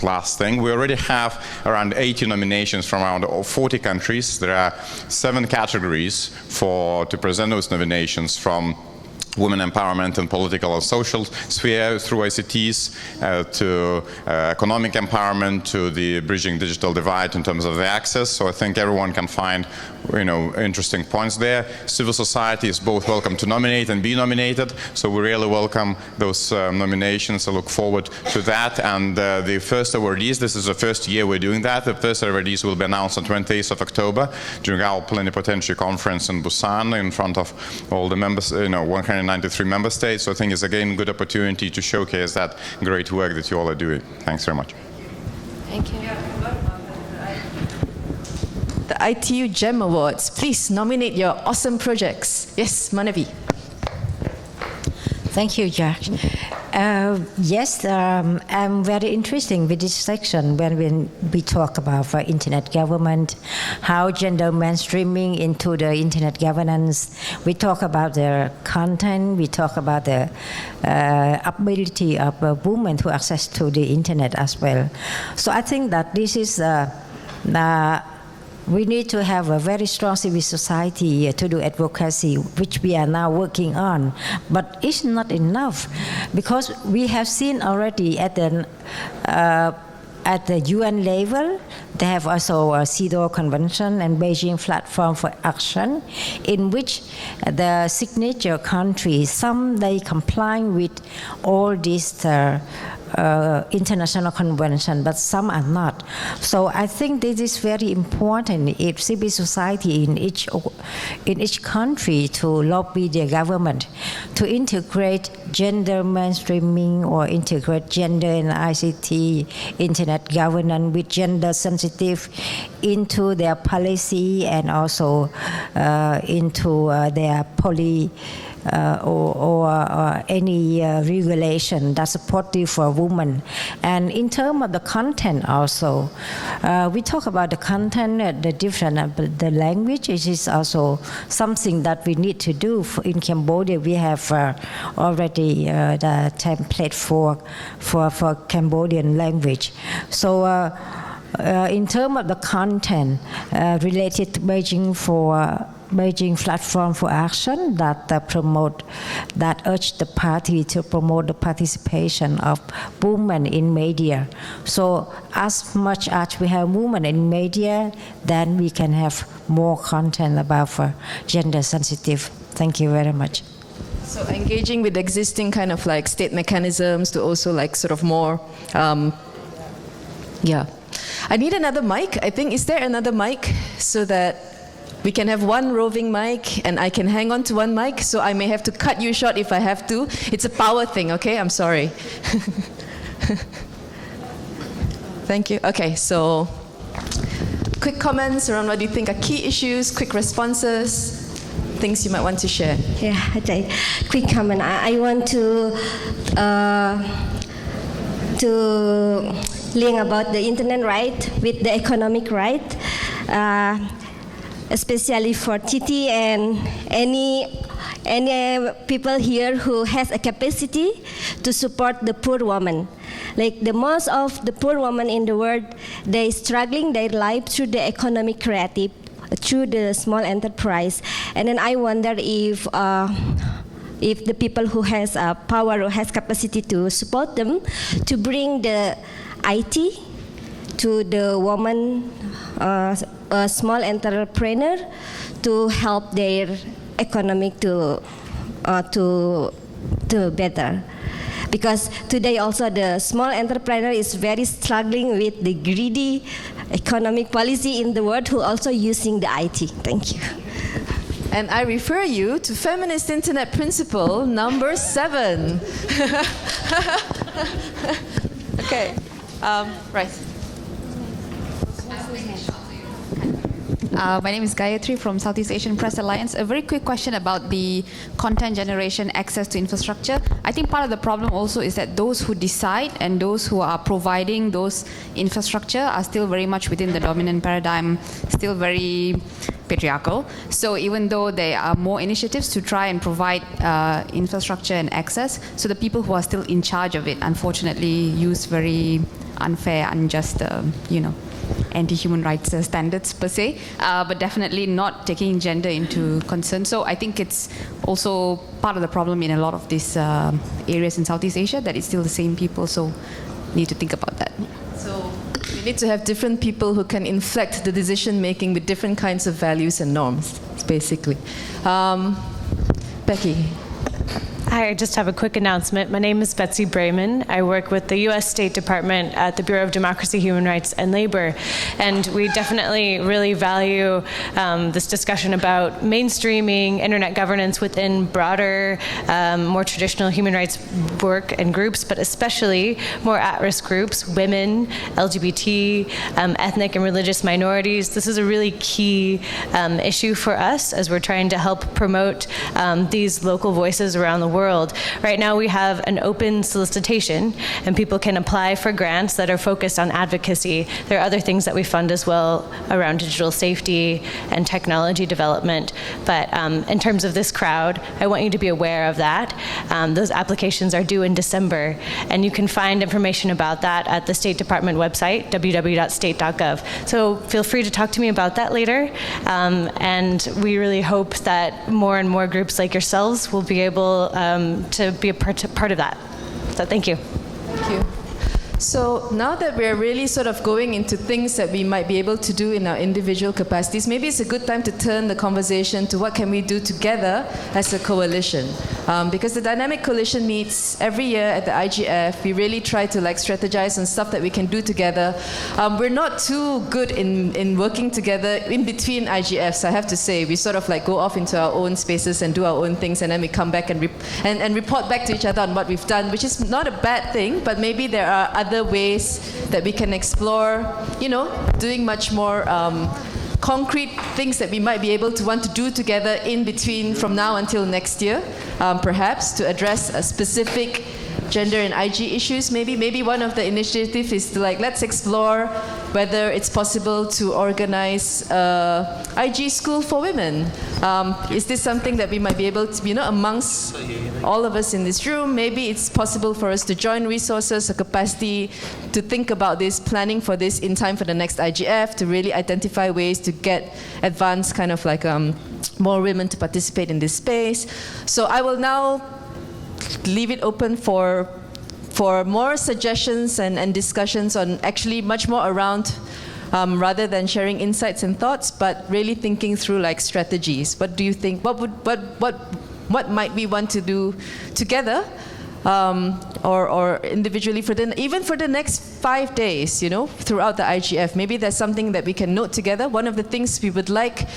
last thing. We already have around 80 nominations from around 40 countries. There are 7 categories to present those nominations, from women empowerment and political and social sphere through ICTs, to economic empowerment, to the bridging digital divide in terms of the access. So I think everyone can find, interesting points there. Civil society is both welcome to nominate and be nominated. So we really welcome those nominations. I look forward to that. And the first awardees, this is the first year we're doing that. The first awardees will be announced on 28th of October during our plenipotentiary conference in Busan in front of all the members, 193 member states. So I think it's again a good opportunity to showcase that great work that you all are doing. Thanks very much. Thank you. The ITU GEM Awards. Please nominate your awesome projects. Yes, Manavi. Thank you, Jack. Yes, I'm very interested with this section when we talk about for internet government, how gender mainstreaming into the internet governance. We talk about the content, we talk about the ability of women to access to the internet as well. So I think that this is we need to have a very strong civil society to do advocacy, which we are now working on. But it's not enough, because we have seen already at the UN level, they have also a CEDAW Convention and Beijing Platform for Action, in which the signature countries, some they comply with all these international convention, but some are not. So I think this is very important if civil society in each country to lobby their government to integrate gender mainstreaming or integrate gender and ICT internet governance with gender sensitive into their policy and also into their or any regulation that's supportive for women. And in terms of the content also, we talk about the content, the different, the language is also something that we need to do. In Cambodia, we have already the template for Cambodian language. So in terms of the content related to Beijing Platform for Action that urge the party to promote the participation of women in media. So as much as we have women in media, then we can have more content about gender sensitive. Thank you very much. So engaging with existing kind of like state mechanisms to also like sort of more, yeah. I need another mic. I think, is there another mic so that we can have one roving mic and I can hang on to one mic, so I may have to cut you short if I have to. It's a power thing, okay? I'm sorry. Thank you. Okay, so quick comments around what do you think are key issues, quick responses, things you might want to share. Yeah, okay. Quick comment. I want to link about the internet right with the economic right, especially for TT and any any people here who has a capacity to support the poor woman. Like the most of the poor women in the world, they struggling their life through the economic creative, through the small enterprise. And then I wonder if the people who has power or has capacity to support them, to bring the IT to the woman, a small entrepreneur, to help their economic to better. Because today also the small entrepreneur is very struggling with the greedy economic policy in the world who also using the IT. Thank you. And I refer you to Feminist Internet Principle number 7. Okay, right. My name is Gayatri from Southeast Asian Press Alliance. A very quick question about the content generation, access to infrastructure. I think part of the problem also is that those who decide and those who are providing those infrastructure are still very much within the dominant paradigm, still very patriarchal. So even though there are more initiatives to try and provide infrastructure and access, so the people who are still in charge of it, unfortunately, use very unfair, unjust, anti-human rights standards per se, but definitely not taking gender into concern. So I think it's also part of the problem in a lot of these areas in Southeast Asia, that it's still the same people, so need to think about that. So we need to have different people who can inflect the decision making with different kinds of values and norms, basically. Becky. Hi, I just have a quick announcement. My name is Betsy Brayman. I work with the U.S. State Department at the Bureau of Democracy, Human Rights, and Labor. And we definitely really value this discussion about mainstreaming internet governance within broader, more traditional human rights work and groups, but especially more at-risk groups, women, LGBT, ethnic and religious minorities. This is a really key issue for us as we're trying to help promote these local voices around the world. Right now we have an open solicitation and people can apply for grants that are focused on advocacy. There are other things that we fund as well around digital safety and technology development. But in terms of this crowd, I want you to be aware of that. Those applications are due in December, and you can find information about that at the State Department website, www.state.gov. So feel free to talk to me about that later. And we really hope that more and more groups like yourselves will be able to be a part of that. So thank you. Thank you. So now that we're really sort of going into things that we might be able to do in our individual capacities, maybe it's a good time to turn the conversation to what can we do together as a coalition. Because the Dynamic Coalition meets every year at the IGF. We really try to strategize on stuff that we can do together. We're not too good in working together in between IGFs, I have to say. We sort of go off into our own spaces and do our own things, and then we come back and report back to each other on what we've done, which is not a bad thing, but maybe there are other ways that we can explore, doing much more concrete things that we might be able to want to do together in between from now until next year, perhaps to address a specific gender and IG issues. Maybe one of the initiatives is to let's explore whether it's possible to organize IG school for women. Is this something that we might be able to, amongst all of us in this room, maybe it's possible for us to join resources or capacity to think about this, planning for this in time for the next IGF, to really identify ways to get advanced more women to participate in this space. So I will now leave it open for more suggestions and discussions on actually much more around rather than sharing insights and thoughts, but really thinking through strategies. What do you think? What might we want to do together or individually even for the next 5 days, throughout the IGF? Maybe there's something that we can note together. One of the things we would like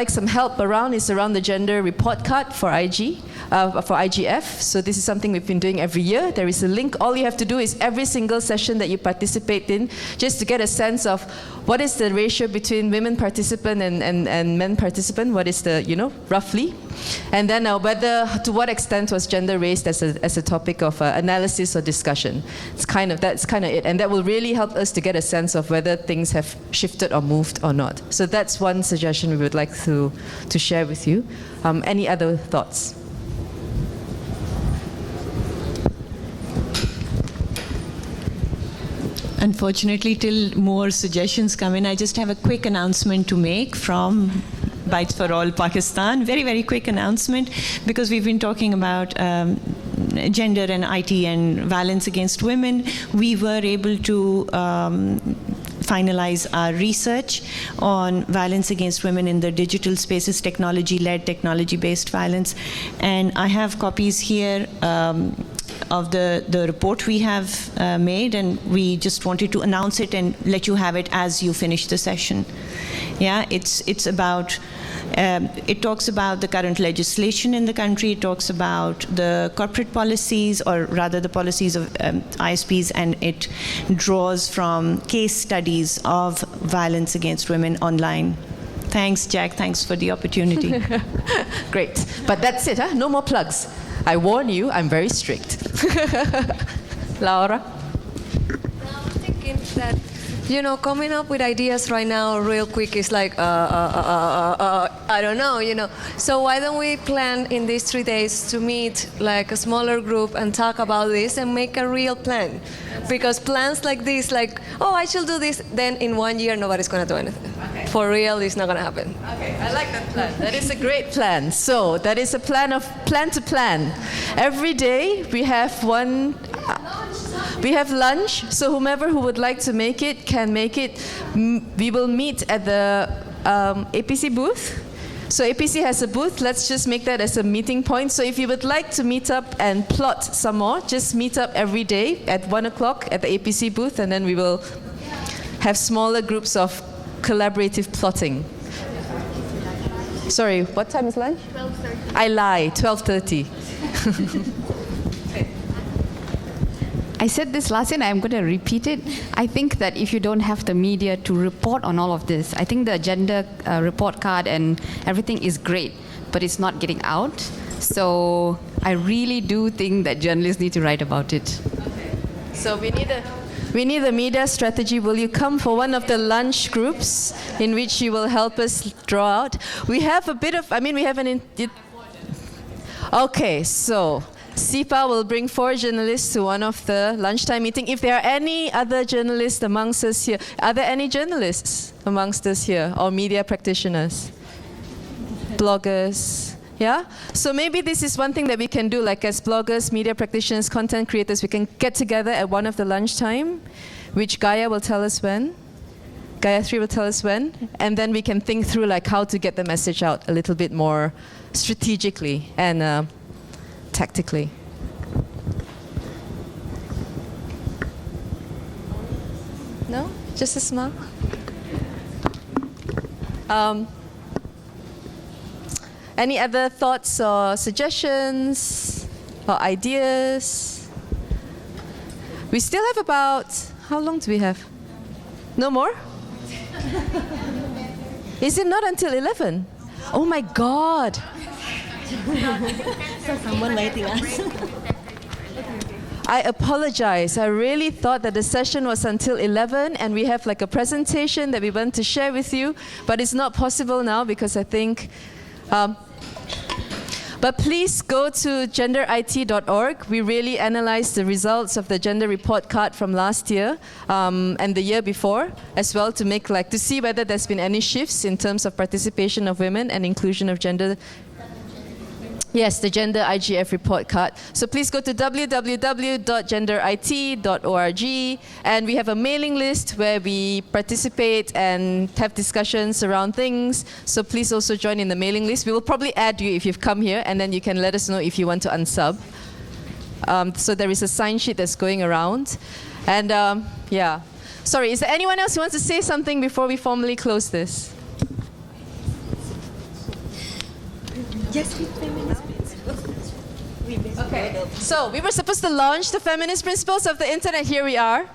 some help around is around the gender report card for IG. for IGF. So this is something we've been doing every year. There is a link. All you have to do is every single session that you participate in, just to get a sense of what is the ratio between women participant and men participant. What is the, roughly. And then whether, to what extent was gender raised as a topic of analysis or discussion. That's kind of it. And that will really help us to get a sense of whether things have shifted or moved or not. So that's one suggestion we would like to share with you. Any other thoughts? Unfortunately, till more suggestions come in, I just have a quick announcement to make from Bites for All Pakistan. Very, very quick announcement, because we've been talking about gender and IT and violence against women. We were able to finalize our research on violence against women in the digital spaces, technology-led, technology-based violence. And I have copies here of the report we have made, and we just wanted to announce it and let you have it as you finish the session. Yeah, it's about, it talks about the current legislation in the country, it talks about the corporate policies, or rather the policies of ISPs, and it draws from case studies of violence against women online. Thanks, Jack. Thanks for the opportunity. Great. But that's it, huh? No more plugs. I warn you, I'm very strict. Laura? I'm thinking that, coming up with ideas right now real quick is like, I don't know, So why don't we plan in these 3 days to meet like a smaller group and talk about this and make a real plan? Because plans like this, like, oh, I should do this, then in 1 year nobody's going to do anything. Okay. For real, it's not going to happen. Okay, I like that plan. That is a great plan. So that is a plan to plan. Every day we have one. We have lunch, so whomever who would like to make it can make it. We will meet at the APC booth. So APC has a booth. Let's just make that as a meeting point. So if you would like to meet up and plot some more, just meet up every day at 1 o'clock at the APC booth, and then we will have smaller groups of collaborative plotting. Sorry, what time is lunch? 12:30. I lie, 12:30. I said this last year and I'm going to repeat it. I think that if you don't have the media to report on all of this, I think the gender report card and everything is great, but it's not getting out. So I really do think that journalists need to write about it. Okay. So we need a media strategy. Will you come for one of the lunch groups in which you will help us draw out? We have a bit of, we have an... Okay, so... SIPA will bring 4 journalists to one of the lunchtime meeting. If there are any other journalists amongst us here, are there any journalists amongst us here, or media practitioners? Bloggers? Yeah? So maybe this is one thing that we can do, like as bloggers, media practitioners, content creators, we can get together at one of the lunchtime, which Gaia will tell us when. Gaia 3 will tell us when. And then we can think through like how to get the message out a little bit more strategically and tactically. No? Just a smile? Any other thoughts or suggestions or ideas? We still have about, how long do we have? No more? Is it not until 11? Oh my God. Someone lighting us. I apologize. I really thought that the session was until 11 and we have like a presentation that we want to share with you, but it's not possible now because I think... but please go to genderit.org. We really analyzed the results of the gender report card from last year and the year before as well to see whether there's been any shifts in terms of participation of women and inclusion of gender. Yes, the Gender IGF report card. So please go to www.genderit.org, and we have a mailing list where we participate and have discussions around things. So please also join in the mailing list. We will probably add you if you've come here, and then you can let us know if you want to unsub. So there is a sign sheet that's going around. And yeah. Sorry, is there anyone else who wants to say something before we formally close this? Yes, 3 minutes. Okay. So we were supposed to launch the feminist principles of the internet. Here we are.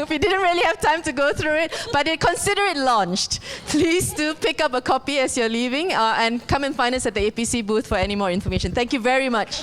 We didn't really have time to go through it, but consider it launched. Please do pick up a copy as you're leaving and come and find us at the APC booth for any more information. Thank you very much.